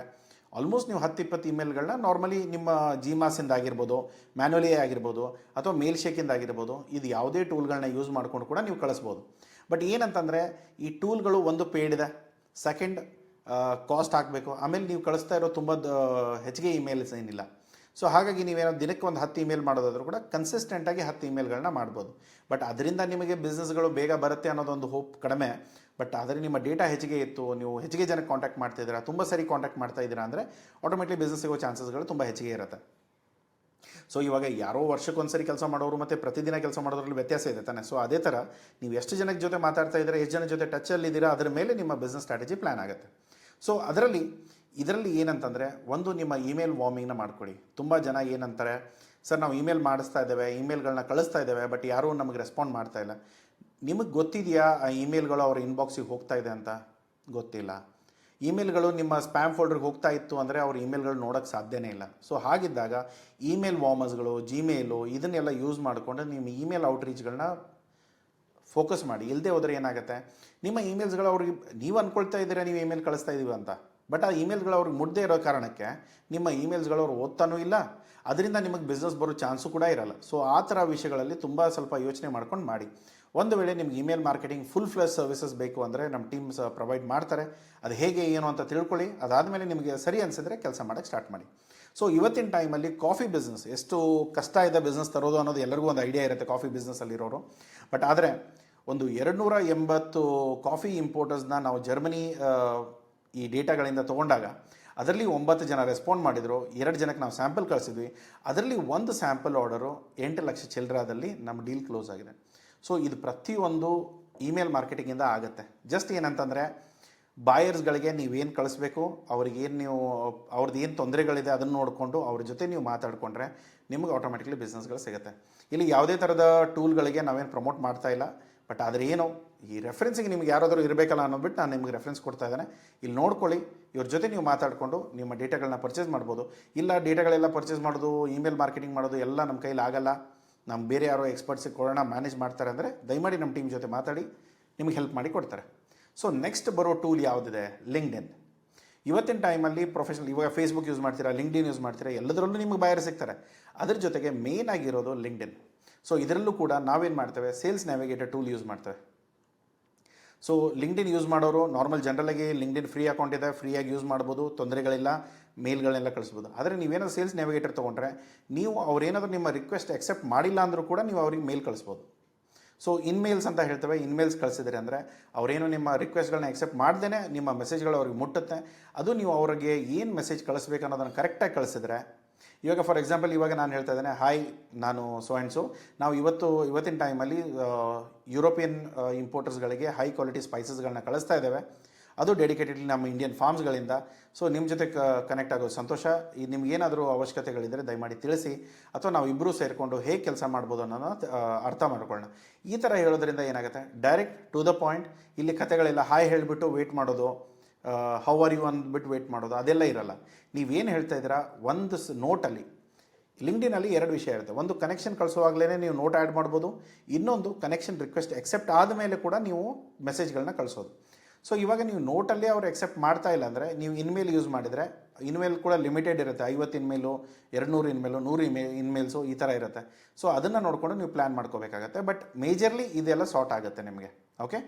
ಆಲ್ಮೋಸ್ಟ್ ನೀವು 10-20 ಇಮೇಲ್ಗಳನ್ನ ನಾರ್ಮಲಿ ನಿಮ್ಮ ಜಿಮಾಸಿಂದ ಆಗಿರ್ಬೋದು, ಮ್ಯಾನ್ಯುವಲಿ ಆಗಿರ್ಬೋದು, ಅಥವಾ ಮೇಲ್ ಶೇಕಿಂದ ಆಗಿರ್ಬೋದು, ಇದು ಯಾವುದೇ ಟೂಲ್ಗಳನ್ನ ಯೂಸ್ ಮಾಡ್ಕೊಂಡು ಕೂಡ ನೀವು ಕಳಿಸ್ಬೋದು. ಬಟ್ ಏನಂತಂದರೆ ಈ ಟೂಲ್ಗಳು ಒಂದು ಪೇಯ್ಡ್ ಇದೆ, ಸೆಕೆಂಡ್ ಕಾಸ್ಟ್ ಹಾಕಬೇಕು, ಆಮೇಲೆ ನೀವು ಕಳಿಸ್ತಾ ಇರೋ ತುಂಬ ಹೆಚ್ಚಿಗೆ ಇಮೇಲ್ಸ್ ಏನಿಲ್ಲ. ಸೊ ಹಾಗಾಗಿ ನೀವೇನೋ ದಿನಕ್ಕೆ ಒಂದು 10 ಇಮೇಲ್ ಮಾಡೋದಾದ್ರೂ ಕೂಡ ಕನ್ಸಿಸ್ಟೆಂಟಾಗಿ 10 ಇಮೇಲ್ಗಳನ್ನ ಮಾಡ್ಬೋದು. ಬಟ್ ಅದರಿಂದ ನಿಮಗೆ ಬಿಸ್ನೆಸ್ಗಳು ಬೇಗ ಬರುತ್ತೆ ಅನ್ನೋದೊಂದು ಹೋಪ್ ಕಡಿಮೆ. ಬಟ್ ಆದರೆ ನಿಮ್ಮ ಡೇಟಾ ಹೆಚ್ಚಿಗೆ ಇತ್ತು, ನೀವು ಹೆಚ್ಚಿಗೆ ಜನಕ್ಕೆ ಕಾಂಟ್ಯಾಕ್ಟ್ ಮಾಡ್ತಿದ್ದೀರಾ, ತುಂಬ ಸರಿ ಕಾಂಟ್ಯಾಕ್ಟ್ ಮಾಡ್ತಾ ಇದ್ದೀರಾ ಅಂದರೆ ಆಟೋಮೆಟಿಕ್ಲಿ ಬಿಸ್ನೆಸ್ ಸಿಗೋ ಚಾನ್ಸಸ್ಗಳು ತುಂಬ ಹೆಚ್ಚಿಗೆ ಇರುತ್ತೆ. ಸೊ ಇವಾಗ ಯಾರೋ ವರ್ಷಕ್ಕೊಂದ್ಸರಿ ಕೆಲಸ ಮಾಡೋರು ಮತ್ತು ಪ್ರತಿದಿನ ಕೆಲಸ ಮಾಡೋದ್ರಲ್ಲಿ ವ್ಯತ್ಯಾಸ ಇದೆ ತಾನೆ. ಸೊ ಅದೇ ಥರ ನೀವು ಎಷ್ಟು ಜನಕ್ಕೆ ಜೊತೆ ಮಾತಾಡ್ತಾ ಇದ್ದೀರಾ, ಎಷ್ಟು ಜನ ಜೊತೆ ಟಚ್ಚಲ್ಲಿದ್ದೀರಾ, ಅದರ ಮೇಲೆ ನಿಮ್ಮ ಬಿಸ್ನೆಸ್ ಸ್ಟ್ರಾಟಜಿ ಪ್ಲ್ಯಾನ್ ಆಗುತ್ತೆ. ಸೊ ಇದರಲ್ಲಿ ಏನಂತಂದರೆ, ಒಂದು ನಿಮ್ಮ ಇಮೇಲ್ ವಾರ್ಮಿಂಗ್ನ ಮಾಡ್ಕೊಳ್ಳಿ. ತುಂಬ ಜನ ಏನಂತಾರೆ, ಸರ್ ನಾವು ಇಮೇಲ್ ಮಾಡಿಸ್ತಾ ಇದ್ದೇವೆ, ಇಮೇಲ್ಗಳನ್ನ ಕಳಿಸ್ತಾ ಇದ್ದೇವೆ, ಬಟ್ ಯಾರೂ ನಮಗೆ ರೆಸ್ಪಾಂಡ್ ಮಾಡ್ತಾ ಇಲ್ಲ. ನಿಮಗೆ ಗೊತ್ತಿದೆಯಾ ಆ ಇಮೇಲ್ಗಳು ಅವ್ರ ಇನ್ಬಾಕ್ಸಿಗೆ ಹೋಗ್ತಾ ಇದೆ ಅಂತ? ಗೊತ್ತಿಲ್ಲ. ಇಮೇಲ್ಗಳು ನಿಮ್ಮ ಸ್ಪ್ಯಾಮ್ ಫೋಲ್ಡರ್ಗೆ ಹೋಗ್ತಾ ಇತ್ತು ಅಂದರೆ ಅವ್ರ ಇಮೇಲ್ಗಳು ನೋಡೋಕ್ಕೆ ಸಾಧ್ಯನೇ ಇಲ್ಲ. ಸೊ ಹಾಗಿದ್ದಾಗ ಇಮೇಲ್ ವಾರ್ಮರ್ಸ್ಗಳು, ಜಿಮೇಲು ಇದನ್ನೆಲ್ಲ ಯೂಸ್ ಮಾಡಿಕೊಂಡು ನಿಮ್ಮ ಇಮೇಲ್ ಔಟ್ರೀಚ್ಗಳನ್ನ ಫೋಕಸ್ ಮಾಡಿ. ಇಲ್ಲದೆ ಹೋದರೆ ಏನಾಗುತ್ತೆ, ನಿಮ್ಮ ಇಮೇಲ್ಸ್ಗಳು ಅವ್ರಿಗೆ, ನೀವು ಅಂದ್ಕೊಳ್ತಾ ಇದ್ದೀರಾ ನೀವು ಇಮೇಲ್ ಕಳಿಸ್ತಾ ಇದ್ದೀವಿ ಅಂತ, ಬಟ್ ಆ ಇಮೇಲ್ಗಳು ಅವ್ರಿಗೆ ಮುಟ್ಟದೇ ಇರೋ ಕಾರಣಕ್ಕೆ ನಿಮ್ಮ ಇಮೇಲ್ಸ್ಗಳು ಅವ್ರು ಓದ್ತಾನೂ ಇಲ್ಲ, ಅದರಿಂದ ನಿಮಗೆ ಬಿಸ್ನೆಸ್ ಬರೋ ಚಾನ್ಸು ಕೂಡ ಇರಲ್ಲ. ಸೊ ಆ ಥರ ವಿಷಯಗಳಲ್ಲಿ ತುಂಬ ಸ್ವಲ್ಪ ಯೋಚನೆ ಮಾಡ್ಕೊಂಡು ಮಾಡಿ. ಒಂದು ವೇಳೆ ನಿಮ್ಗೆ ಇಮೇಲ್ ಮಾರ್ಕೆಟಿಂಗ್ ಫುಲ್ ಫ್ಲೆಜ್ ಸರ್ವಿಸಸ್ ಬೇಕು ಅಂದರೆ ನಮ್ಮ ಟೀಮ್ಸ್ ಪ್ರೊವೈಡ್ ಮಾಡ್ತಾರೆ. ಅದು ಹೇಗೆ ಏನು ಅಂತ ತಿಳ್ಕೊಳ್ಳಿ. ಅದಾದಮೇಲೆ ನಿಮಗೆ ಸರಿ ಅನಿಸಿದ್ರೆ ಕೆಲಸ ಮಾಡೋಕ್ಕೆ ಸ್ಟಾರ್ಟ್ ಮಾಡಿ. ಸೊ ಇವತ್ತಿನ ಟೈಮಲ್ಲಿ ಕಾಫಿ ಬಿಸ್ನೆಸ್ ಎಷ್ಟು ಕಷ್ಟ ಇದೆ ಬಿಸ್ನೆಸ್ ತರೋದು ಅನ್ನೋದು ಎಲ್ಲರಿಗೂ ಒಂದು ಐಡಿಯಾ ಇರುತ್ತೆ ಕಾಫಿ ಬಿಸ್ನೆಸ್ಸಲ್ಲಿರೋರು. ಬಟ್ ಆದರೆ ಒಂದು 280 ಕಾಫಿ ಇಂಪೋರ್ಟರ್ಸ್ನ ನಾವು ಜರ್ಮನಿ ಈ ಡೇಟಾಗಳಿಂದ ತೊಗೊಂಡಾಗ ಅದರಲ್ಲಿ 9 ಜನ ರೆಸ್ಪಾಂಡ್ ಮಾಡಿದರು. 2 ಜನಕ್ಕೆ ನಾವು ಸ್ಯಾಂಪಲ್ ಕಳಿಸಿದ್ವಿ. ಅದರಲ್ಲಿ ಒಂದು ಸ್ಯಾಂಪಲ್ ಆರ್ಡರು 8 ಲಕ್ಷ ಚಿಲ್ಲರಾದಲ್ಲಿ ನಮ್ಮ ಡೀಲ್ ಕ್ಲೋಸ್ ಆಗಿದೆ. ಸೊ ಇದು ಪ್ರತಿಯೊಂದು ಇಮೇಲ್ ಮಾರ್ಕೆಟಿಂಗಿಂದ ಆಗುತ್ತೆ. ಜಸ್ಟ್ ಏನಂತಂದರೆ ಬಾಯರ್ಸ್ಗಳಿಗೆ ನೀವೇನು ಕಳಿಸ್ಬೇಕು, ಅವ್ರಿಗೇನು ನೀವು ಅವ್ರದ್ದು ಏನು ತೊಂದರೆಗಳಿದೆ ಅದನ್ನು ನೋಡಿಕೊಂಡು ಅವ್ರ ಜೊತೆ ನೀವು ಮಾತಾಡಿಕೊಂಡ್ರೆ ನಿಮಗೆ ಆಟೋಮೆಟಿಕ್ಲಿ ಬಿಸ್ನೆಸ್ಗಳು ಸಿಗುತ್ತೆ. ಇಲ್ಲಿ ಯಾವುದೇ ಥರದ ಟೂಲ್ಗಳಿಗೆ ನಾವೇನು ಪ್ರಮೋಟ್ ಮಾಡ್ತಾ ಇಲ್ಲ. ಬಟ್ ಆದರೆ ಏನು ಈ ರೆಫರೆನ್ಸಿಗೆ ನಿಮ್ಗೆ ಯಾರಾದರೂ ಇರಬೇಕಲ್ಲ ಅನ್ನೋದ್ಬಿಟ್ಟು ನಾನು ನಿಮಗೆ ರೆಫರೆನ್ಸ್ ಕೊಡ್ತಾ ಇದ್ದೇನೆ. ಇಲ್ಲಿ ನೋಡ್ಕೊಳ್ಳಿ, ಇವ್ರ ಜೊತೆ ನೀವು ಮಾತಾಡಿಕೊಂಡು ನಿಮ್ಮ ಡೇಟಾಗಳನ್ನ ಪರ್ಚೇಸ್ ಮಾಡ್ಬೋದು. ಇಲ್ಲ ಡೇಟಾಗಳೆಲ್ಲ ಪರ್ಚೇಸ್ ಮಾಡೋದು, ಇಮೇಲ್ ಮಾರ್ಕೆಟಿಂಗ್ ಮಾಡೋದು ಎಲ್ಲ ನಮ್ಮ ಕೈಲಿ ಆಗಲ್ಲ, ನಮ್ಮ ಬೇರೆ ಯಾರೋ ಎಕ್ಸ್ಪರ್ಟ್ಸಿಗೆ ಕೊಡೋಣ ಮ್ಯಾನೇಜ್ ಮಾಡ್ತಾರೆ ಅಂದರೆ ದಯಮಾಡಿ ನಮ್ಮ ಟೀಮ್ ಜೊತೆ ಮಾತಾಡಿ ನಿಮಗೆ ಹೆಲ್ಪ್ ಮಾಡಿ ಕೊಡ್ತಾರೆ. ಸೊ ನೆಕ್ಸ್ಟ್ ಬರೋ ಟೂಲ್ ಯಾವುದಿದೆ, ಲಿಂಕ್ಡ್ಇನ್. ಇವತ್ತಿನ ಟೈಮಲ್ಲಿ ಪ್ರೊಫೆಷನಲ್, ಇವಾಗ ಫೇಸ್ಬುಕ್ ಯೂಸ್ ಮಾಡ್ತೀರಾ, ಲಿಂಕ್ಡ್ಇನ್ ಯೂಸ್ ಮಾಡ್ತೀರಾ, ಎಲ್ಲದರಲ್ಲೂ ನಿಮಗೆ ಬಾಯರ್ ಸಿಗ್ತಾರೆ. ಅದ್ರ ಜೊತೆಗೆ ಮೇನ್ ಆಗಿರೋದು ಲಿಂಕ್ಡ್ಇನ್. ಸೊ ಇದರಲ್ಲೂ ಕೂಡ ನಾವೇನು ಮಾಡ್ತೇವೆ, ಸೇಲ್ಸ್ ನ್ಯಾವಿಗೇಟರ್ ಟೂಲ್ ಯೂಸ್ ಮಾಡ್ತೇವೆ. ಸೊ ಲಿಂಕ್ಡ್ಇನ್ ಯೂಸ್ ಮಾಡೋರು ನಾರ್ಮಲ್ ಜನರಲಾಗಿ ಲಿಂಕ್ಡ್ಇನ್ ಫ್ರೀ ಅಕೌಂಟ್ ಇದೆ, ಫ್ರೀಯಾಗಿ ಯೂಸ್ ಮಾಡ್ಬೋದು, ತೊಂದರೆಗಳಿಲ್ಲ, ಮೇಲ್ಗಳನ್ನೆಲ್ಲ ಕಳಿಸ್ಬೋದು. ಆದರೆ ನೀವೇನಾದ್ರು ಸೇಲ್ಸ್ ನ್ಯಾವಿಗೇಟರ್ ತೊಗೊಂಡ್ರೆ ನೀವು ಅವ್ರೇನಾದರೂ ನಿಮ್ಮ ರಿಕ್ವೆಸ್ಟ್ ಅಕ್ಸೆಪ್ಟ್ ಮಾಡಿಲ್ಲ ಅಂದರೂ ಕೂಡ ನೀವು ಅವ್ರಿಗೆ ಮೇಲ್ ಕಳಿಸ್ಬೋದು. ಸೊ ಇನ್ಮೇಲ್ಸ್ ಅಂತ ಹೇಳ್ತೇವೆ. ಇನ್ಮೇಲ್ಸ್ ಕಳಿಸಿದ್ರೆ ಅಂದರೆ ಅವರೇನು ನಿಮ್ಮ ರಿಕ್ವೆಸ್ಟ್ಗಳನ್ನ ಅಕ್ಸೆಪ್ಟ್ ಮಾಡ್ದೇ ನಿಮ್ಮ ಮೆಸೇಜ್ಗಳು ಅವ್ರಿಗೆ ಮುಟ್ಟುತ್ತೆ. ಅದು ನೀವು ಅವ್ರಿಗೆ ಏನು ಮೆಸೇಜ್ ಕಳಿಸ್ಬೇಕು ಅನ್ನೋದನ್ನು ಕರೆಕ್ಟಾಗಿ ಕಳಿಸಿದ್ರೆ, ಇವಾಗ ಫಾರ್ ಎಕ್ಸಾಂಪಲ್ ಇವಾಗ ನಾನು ಹೇಳ್ತಾ ಇದ್ದೇನೆ, ಹಾಯ್ ನಾನು ಸೊ ಆ್ಯಂಡ್ ಸೊ, ನಾವು ಇವತ್ತಿನ ಟೈಮಲ್ಲಿ ಯುರೋಪಿಯನ್ ಇಂಪೋರ್ಟರ್ಸ್ಗಳಿಗೆ ಹೈ ಕ್ವಾಲಿಟಿ ಸ್ಪೈಸಸ್ಗಳನ್ನ ಕಳಿಸ್ತಾ ಇದ್ದೇವೆ. ಅದು ಡೆಡಿಕೇಟೆಡ್ಲಿ ನಮ್ಮ ಇಂಡಿಯನ್ ಫಾರ್ಮ್ಸ್ಗಳಿಂದ. ಸೊ ನಿಮ್ಮ ಜೊತೆ ಕನೆಕ್ಟ್ ಆಗೋದು ಸಂತೋಷ. ಈ ನಿಮ್ಗೇನಾದರೂ ಅವಶ್ಯಕತೆಗಳಿದ್ದರೆ ದಯಮಾಡಿ ತಿಳಿಸಿ, ಅಥವಾ ನಾವು ಇಬ್ಬರೂ ಸೇರಿಕೊಂಡು ಹೇಗೆ ಕೆಲಸ ಮಾಡ್ಬೋದು ಅನ್ನೋದನ್ನು ಅರ್ಥ ಮಾಡ್ಕೊಳ್ಳೋಣ. ಈ ಥರ ಹೇಳೋದ್ರಿಂದ ಏನಾಗುತ್ತೆ, ಡೈರೆಕ್ಟ್ ಟು ದ ಪಾಯಿಂಟ್. ಇಲ್ಲಿ ಕತೆಗಳಿಲ್ಲ, ಹಾಯ್ ಹೇಳಿಬಿಟ್ಟು ವೆಯ್ಟ್ ಮಾಡೋದು, ಹೌ ಆರ್ ಯು ಅಂದ್ಬಿಟ್ಟು ವೆಯ್ಟ್ ಮಾಡೋದು, ಅದೆಲ್ಲ ಇರಲ್ಲ. ನೀವೇನು ಹೇಳ್ತಾ ಇದ್ದೀರಾ, ಒಂದು ನೋಟಲ್ಲಿ ಲಿಂಕ್ಡ್ಇನಲ್ಲಿ 2 ವಿಷಯ ಇರುತ್ತೆ. ಒಂದು ಕನೆಕ್ಷನ್ ಕಳಿಸುವಾಗಲೇ ನೀವು ನೋಟ್ ಆ್ಯಡ್ ಮಾಡ್ಬೋದು, ಇನ್ನೊಂದು ಕನೆಕ್ಷನ್ ರಿಕ್ವೆಸ್ಟ್ ಎಕ್ಸೆಪ್ಟ್ ಆದಮೇಲೆ ಕೂಡ ನೀವು ಮೆಸೇಜ್ಗಳನ್ನ ಕಳಿಸೋದು. ಸೊ ಇವಾಗ ನೀವು ನೋಟಲ್ಲಿ ಅವ್ರು ಎಕ್ಸೆಪ್ಟ್ ಮಾಡ್ತಾ ಇಲ್ಲ ಅಂದರೆ ನೀವು ಇನ್ಮೇಲ್ ಯೂಸ್ ಮಾಡಿದರೆ, ಇನ್ಮೇಲ್ ಕೂಡ ಲಿಮಿಟೆಡ್ ಇರುತ್ತೆ, 50 ಇನ್ಮೇಲು, 200 ಇನ್ಮೇಲು, 100 ಇನ್ಮೇಲ್ಸು ಈ ಥರ ಇರುತ್ತೆ. ಸೊ ಅದನ್ನು ನೋಡಿಕೊಂಡು ನೀವು ಪ್ಲ್ಯಾನ್ ಮಾಡ್ಕೋಬೇಕಾಗತ್ತೆ. ಬಟ್ ಮೇಜರ್ಲಿ ಇದೆಲ್ಲ ಸಾರ್ಟ್ ಆಗುತ್ತೆ ನಿಮಗೆ. ಓಕೆ,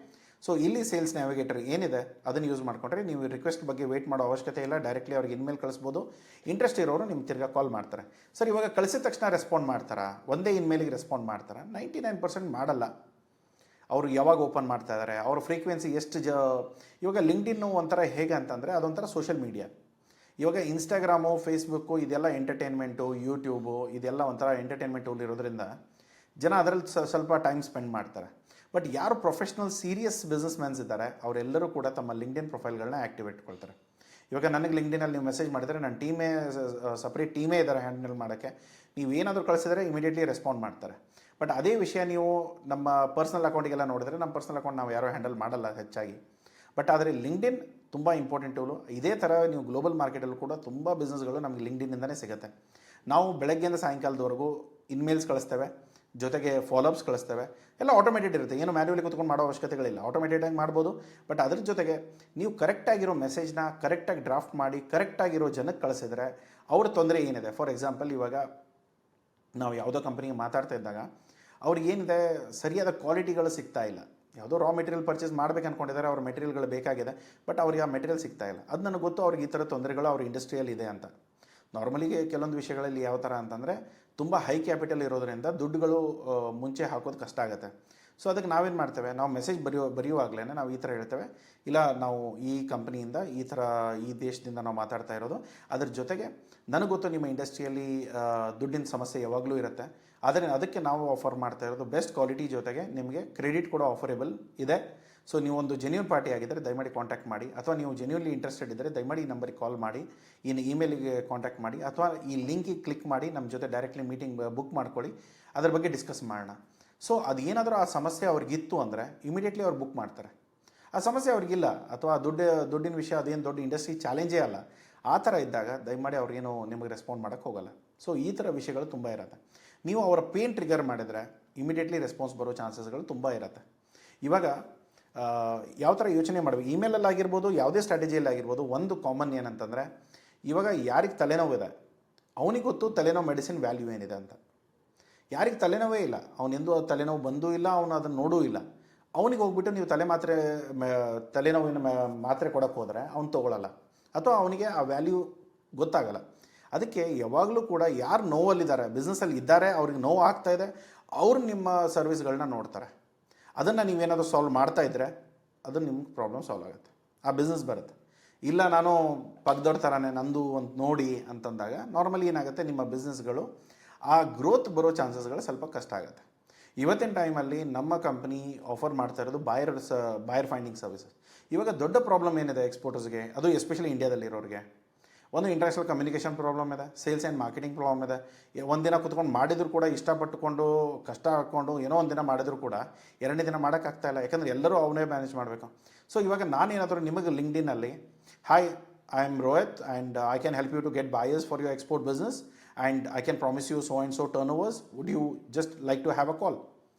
ಸೊ ಇಲ್ಲಿ ಸೇಲ್ಸ್ ನ್ಯಾವಿಗೇಟರ್ ಏನಿದೆ ಅದನ್ನು ಯೂಸ್ ಮಾಡಿಕೊಂಡ್ರೆ ನೀವು ರಿಕ್ವೆಸ್ಟ್ ಬಗ್ಗೆ ವೆಯ್ಟ್ ಮಾಡೋ ಅವಶ್ಯಕತೆ ಇಲ್ಲ. ಡೈರೆಕ್ಟ್ಲಿ ಅವ್ರಿಗೆ ಇನ್ಮೇಲ್ ಕಳಿಸ್ಬೋದು. ಇಂಟ್ರೆಸ್ಟ್ ಇರೋರು ನಿಮ್ಗೆ ತಿರ್ಗಾ ಕಾಲ್ ಮಾಡ್ತಾರೆ. ಸರ್ ಇವಾಗ ಕಳಿಸಿದ ತಕ್ಷಣ ರೆಸ್ಪಾಂಡ್ ಮಾಡ್ತಾರಾ, ಒಂದೇ ಇನ್ಮೇಲಿಗೆ ರೆಸ್ಪಾಂಡ್ ಮಾಡ್ತಾರಾ? 99% ಮಾಡಲ್ಲ. ಅವರು ಯಾವಾಗ ಓಪನ್ ಮಾಡ್ತಾ ಇದ್ದಾರೆ, ಅವ್ರ ಫ್ರೀಕ್ವೆನ್ಸಿ ಎಷ್ಟು ಇವಾಗ ಲಿಂಕ್ಡ್ಇನ್ನು ಒಂಥರ ಹೇಗೆ ಅಂತಂದರೆ ಅದೊಂಥರ ಸೋಷಿಯಲ್ ಮೀಡಿಯಾ. ಇವಾಗ ಇನ್ಸ್ಟಾಗ್ರಾಮು, ಫೇಸ್ಬುಕ್ಕು ಇದೆಲ್ಲ ಎಂಟರ್ಟೈನ್ಮೆಂಟು, ಯೂಟ್ಯೂಬು ಇದೆಲ್ಲ ಒಂಥರ ಎಂಟರ್ಟೈನ್ಮೆಂಟ್ ಟೂಲ್ ಇರೋದ್ರಿಂದ ಜನ ಅದರಲ್ಲಿ ಸ್ವಲ್ಪ ಟೈಮ್ ಸ್ಪೆಂಡ್ ಮಾಡ್ತಾರೆ. ಬಟ್ ಯಾರು ಪ್ರೊಫೆಷ್ನಲ್ ಸೀರಿಯಸ್ ಬಿಸ್ನೆಸ್ ಮ್ಯಾನ್ಸ್ ಇದ್ದಾರೆ ಅವರೆಲ್ಲರೂ ಕೂಡ ತಮ್ಮ ಲಿಂಕ್ಡ್ಇನ್ ಪ್ರೊಫೈಲ್ಗಳನ್ನ ಆ್ಯಕ್ಟಿವೇಟ್ ಕೊಳ್ತಾರೆ. ಇವಾಗ ನನಗೆ ಲಿಂಕ್ಡ್ಇನಲ್ಲಿ ನೀವು ಮೆಸೇಜ್ ಮಾಡಿದರೆ ನನ್ನ ಟೀಮೇ ಸಪ್ರೇಟ್ ಟೀಮೇ ಇದ್ದಾರೆ ಹ್ಯಾಂಡಲ್ ಮಾಡೋಕ್ಕೆ. ನೀವು ಏನಾದರೂ ಕಳಿಸಿದ್ರೆ ಇಮಿಡಿಯೇಟ್ಲಿ ರೆಸ್ಪಾಂಡ್ ಮಾಡ್ತಾರೆ. ಬಟ್ ಅದೇ ವಿಷಯ ನೀವು ನಮ್ಮ ಪರ್ಸ್ನಲ್ ಅಕೌಂಟಿಗೆಲ್ಲ ನೋಡಿದ್ರೆ, ನಮ್ಮ ಪರ್ಸ್ನಲ್ ಅಕೌಂಟ್ ನಾವು ಯಾರೂ ಹ್ಯಾಂಡಲ್ ಮಾಡಲ್ಲ ಹೆಚ್ಚಾಗಿ. ಬಟ್ ಆದರೆ ಲಿಂಕ್ಡ್ಇನ್ ತುಂಬ ಇಂಪಾರ್ಟೆಂಟ್ ಟೂಲು. ಇದೇ ಥರ ನೀವು ಗ್ಲೋಬಲ್ ಮಾರ್ಕೆಟಲ್ಲೂ ಕೂಡ ತುಂಬ ಬಿಸ್ನೆಸ್ಗಳು ನಮಗೆ ಲಿಂಕ್ಡ್ಇನ್ನಿಂದನೇ ಸಿಗುತ್ತೆ. ನಾವು ಬೆಳಗ್ಗೆಯಿಂದ ಸಾಯಂಕಾಲದವರೆಗೂ ಇನ್ಮೇಲ್ಸ್ ಕಳಿಸ್ತೇವೆ, ಜೊತೆಗೆ ಫಾಲೋಅಪ್ಸ್ ಕಳಿಸ್ತೇವೆ. ಎಲ್ಲ ಆಟೋಮೇಟೆಡ್ ಇರುತ್ತೆ, ಏನು ಮ್ಯಾನ್ಯುವಲಿ ಕೂತ್ಕೊಂಡು ಮಾಡೋ ಅವಶ್ಯಕತೆಗಳಿಲ್ಲ, ಆಟೋಮೇಟೆಡಾಗಿ ಮಾಡ್ಬೋದು. ಬಟ್ ಅದ್ರ ಜೊತೆಗೆ ನೀವು ಕರೆಕ್ಟಾಗಿರೋ ಮೆಸೇಜ್ನ ಕರೆಕ್ಟಾಗಿ ಡ್ರಾಫ್ಟ್ ಮಾಡಿ ಕರೆಕ್ಟಾಗಿರೋ ಜನಕ್ಕೆ ಕಳಿಸಿದ್ರೆ ಅವ್ರ ತೊಂದರೆ ಏನಿದೆ. ಫಾರ್ ಎಕ್ಸಾಂಪಲ್, ಇವಾಗ ನಾವು ಯಾವುದೋ ಕಂಪ್ನಿಗೆ ಮಾತಾಡ್ತಾ ಇದ್ದಾಗ ಅವ್ರಿಗೆ ಏನಿದೆ, ಸರಿಯಾದ ಕ್ವಾಲಿಟಿಗಳು ಸಿಗ್ತಾ ಇಲ್ಲ. ಯಾವುದೋ ರಾ ಮೆಟೀರಿಯಲ್ ಪರ್ಚೇಸ್ ಮಾಡ್ಬೇಕು ಅಂದ್ಕೊಂಡಿದ್ದಾರೆ, ಅವ್ರ ಮೆಟೀರಿಯಲ್ಗಳು ಬೇಕಾಗಿದೆ, ಬಟ್ ಅವ್ರಿಗೆ ಆ ಮೆಟೀರಿಯಲ್ ಸಿಗ್ತಾ ಇಲ್ಲ. ಅದು ನನಗೆ ಗೊತ್ತು, ಅವ್ರಿಗೆ ಈ ಥರ ತೊಂದರೆಗಳು ಅವ್ರ ಇಂಡಸ್ಟ್ರಿಯಲ್ಲಿ ಇದೆ ಅಂತ. ನಾರ್ಮಲಿಗೆ ಕೆಲವೊಂದು ವಿಷಯಗಳಲ್ಲಿ ಯಾವ ಥರ ಅಂತಂದರೆ, ತುಂಬ ಹೈ ಕ್ಯಾಪಿಟಲ್ ಇರೋದರಿಂದ ದುಡ್ಡುಗಳು ಮುಂಚೆ ಹಾಕೋದು ಕಷ್ಟ ಆಗುತ್ತೆ. ಸೊ ಅದಕ್ಕೆ ನಾವೇನು ಮಾಡ್ತೇವೆ, ನಾವು ಮೆಸೇಜ್ ಬರೆಯುವಾಗಲೇ ನಾವು ಈ ಥರ ಹೇಳ್ತೇವೆ, ಇಲ್ಲ ನಾವು ಈ ಕಂಪ್ನಿಯಿಂದ ಈ ಥರ ಈ ದೇಶದಿಂದ ನಾವು ಮಾತಾಡ್ತಾ ಇರೋದು, ಅದ್ರ ಜೊತೆಗೆ ನನಗೆ ಗೊತ್ತು ನಿಮ್ಮ ಇಂಡಸ್ಟ್ರಿಯಲ್ಲಿ ದುಡ್ಡಿನ ಸಮಸ್ಯೆ ಯಾವಾಗಲೂ ಇರುತ್ತೆ, ಆದರೆ ಅದಕ್ಕೆ ನಾವು ಆಫರ್ ಮಾಡ್ತಾ ಇರೋದು ಬೆಸ್ಟ್ ಕ್ವಾಲಿಟಿ, ಜೊತೆಗೆ ನಿಮಗೆ ಕ್ರೆಡಿಟ್ ಕೂಡ ಆಫರೇಬಲ್ ಇದೆ. ಸೊ ನೀವು ಒಂದು ಜೆನ್ಯೂನ್ ಪಾರ್ಟಿ ಆಗಿದ್ದರೆ ದಯಮಾಡಿ ಕಾಂಟ್ಯಾಕ್ಟ್ ಮಾಡಿ, ಅಥವಾ ನೀವು ಜೆನ್ಯೂನ್ಲಿ ಇಂಟ್ರೆಸ್ಟೆಡ್ ಇದ್ದರೆ ದಯಮಾಡಿ ಈ ನಂಬರಿಗೆ ಕಾಲ್ ಮಾಡಿ, ಇಮೇಲಿಗೆ ಕಾಂಟ್ಯಾಕ್ಟ್ ಮಾಡಿ, ಅಥವಾ ಈ ಲಿಂಕಿಗೆ ಕ್ಲಿಕ್ ಮಾಡಿ ನಮ್ಮ ಜೊತೆ ಡೈರೆಕ್ಟ್ಲಿ ಮೀಟಿಂಗ್ ಬುಕ್ ಮಾಡ್ಕೊಳ್ಳಿ, ಅದ್ರ ಬಗ್ಗೆ ಡಿಸ್ಕಸ್ ಮಾಡೋಣ. ಸೊ ಅದೇನಾದರೂ ಆ ಸಮಸ್ಯೆ ಅವ್ರಿಗಿತ್ತು ಅಂದರೆ ಇಮಿಡಿಯೇಟ್ಲಿ ಅವ್ರು ಬುಕ್ ಮಾಡ್ತಾರೆ. ಆ ಸಮಸ್ಯೆ ಅವ್ರಿಗಿಲ್ಲ, ಅಥವಾ ದುಡ್ಡಿನ ವಿಷಯ ಅದೇನು ದೊಡ್ಡ ಇಂಡಸ್ಟ್ರಿ ಚಾಲೆಂಜೇ ಅಲ್ಲ, ಆ ಥರ ಇದ್ದಾಗ ದಯಮಾಡಿ ಅವ್ರಿಗೇನು ನಿಮಗೆ ರೆಸ್ಪಾಂಡ್ ಮಾಡೋಕ್ಕೆ ಹೋಗಲ್ಲ. ಸೊ ಈ ಥರ ವಿಷಯಗಳು ತುಂಬ ಇರುತ್ತೆ. ನೀವು ಅವರ ಪೇನ್ ಟ್ರಿಗರ್ ಮಾಡಿದರೆ ಇಮಿಡಿಯೇಟ್ಲಿ ರೆಸ್ಪಾನ್ಸ್ ಬರೋ ಚಾನ್ಸಸ್ಗಳು ತುಂಬ ಇರುತ್ತೆ. ಇವಾಗ ಯಾವ ಥರ ಯೋಚನೆ ಮಾಡಬೇಕು, ಇಮೇಲಲ್ಲಿ ಆಗಿರ್ಬೋದು, ಯಾವುದೇ ಸ್ಟ್ರಾಟಜಿಯಲ್ಲಿ ಆಗಿರ್ಬೋದು, ಒಂದು ಕಾಮನ್ ಏನಂತಂದರೆ, ಇವಾಗ ಯಾರಿಗೆ ತಲೆನೋವಿದೆ ಅವನಿಗೆ ಗೊತ್ತು ತಲೆನೋವು ಮೆಡಿಸಿನ್ ವ್ಯಾಲ್ಯೂ ಏನಿದೆ ಅಂತ. ಯಾರಿಗೆ ತಲೆನೋವೇ ಇಲ್ಲ, ಅವನೆಂದು ತಲೆನೋವು ಬಂದೂ ಇಲ್ಲ, ಅವನು ಅದನ್ನು ನೋಡೂ ಇಲ್ಲ, ಅವನಿಗೆ ಹೋಗ್ಬಿಟ್ಟು ನೀವು ತಲೆನೋವಿನ ಮಾತ್ರೆ ಕೊಡೋಕ್ಕೆ ಹೋದರೆ ಅವ್ನು ತೊಗೊಳ್ಳಲ್ಲ, ಅಥವಾ ಅವನಿಗೆ ಆ ವ್ಯಾಲ್ಯೂ ಗೊತ್ತಾಗಲ್ಲ. ಅದಕ್ಕೆ ಯಾವಾಗಲೂ ಕೂಡ ಯಾರು ನೋವಲ್ಲಿದ್ದಾರೆ, ಬಿಸ್ನೆಸ್ಸಲ್ಲಿ ಇದ್ದಾರೆ, ಅವ್ರಿಗೆ ನೋವು ಆಗ್ತಾಯಿದೆ, ಅವ್ರು ನಿಮ್ಮ ಸರ್ವಿಸ್ಗಳನ್ನ ನೋಡ್ತಾರೆ. ಅದನ್ನು ನೀವೇನಾದರೂ ಸಾಲ್ವ್ ಮಾಡ್ತಾಯಿದ್ರೆ ಅದು ನಿಮ್ಗೆ ಪ್ರಾಬ್ಲಮ್ ಸಾಲ್ವ್ ಆಗುತ್ತೆ, ಆ ಬಿಸ್ನೆಸ್ ಬರುತ್ತೆ. ಇಲ್ಲ ನಾನು ಪಕ್ಕದವ್ರ ಥರನೇ ನಂದು ಅಂತ ನೋಡಿ ಅಂತಂದಾಗ ನಾರ್ಮಲಿ ಏನಾಗುತ್ತೆ, ನಿಮ್ಮ ಬಿಸ್ನೆಸ್ಗಳು ಆ ಗ್ರೋತ್ ಬರೋ ಚಾನ್ಸಸ್ಗಳು ಸ್ವಲ್ಪ ಕಷ್ಟ ಆಗುತ್ತೆ. ಇವತ್ತಿನ ಟೈಮಲ್ಲಿ ನಮ್ಮ ಕಂಪ್ನಿ ಆಫರ್ ಮಾಡ್ತಾ ಇರೋದು ಬಾಯರ್ ಫೈಂಡಿಂಗ್ ಸರ್ವಿಸಸ್. ಇವಾಗ ದೊಡ್ಡ ಪ್ರಾಬ್ಲಮ್ ಏನಿದೆ ಎಕ್ಸ್ಪೋರ್ಟರ್ಸ್ಗೆ, ಅದು ಎಸ್ಪೆಷಲಿ ಇಂಡಿಯಾದಲ್ಲಿರೋರಿಗೆ, ಒಂದು ಇಂಟರ್ನ್ಯಾಷನಲ್ ಕಮ್ಯುನಿಕೇಷನ್ ಪ್ರಾಬ್ಲಮ್ ಇದೆ, ಸೇಲ್ಸ್ ಆ್ಯಂಡ್ ಮಾರ್ಕೆಟಿಂಗ್ ಪ್ರಾಬ್ಲಮ್ ಇದೆ. ಒಂದಿನ ಕುತ್ಕೊಂಡು ಮಾಡಿದ್ರು ಕೂಡ ಇಷ್ಟಪಟ್ಟುಕೊಂಡು ಕಷ್ಟ ಹಾಕ್ಕೊಂಡು ಏನೋ ಒಂದಿನ ಮಾಡಿದ್ರು ಕೂಡ ಎರಡನೇ ದಿನ ಮಾಡೋಕ್ಕಾಗ್ತಾಯಿಲ್ಲ, ಯಾಕಂದರೆ ಎಲ್ಲರೂ ಅವನೇ ಮ್ಯಾನೇಜ್ ಮಾಡಬೇಕು. ಸೊ ಇವಾಗ ನಾನೇನಾದರೂ ನಿಮಗೆ ಲಿಂಕ್ಡ್ಇನ್ನಲ್ಲಿ, hi I am Rohit and I can help you to get buyers for your export business and I can promise you so and so turnovers, would you just like to have a call.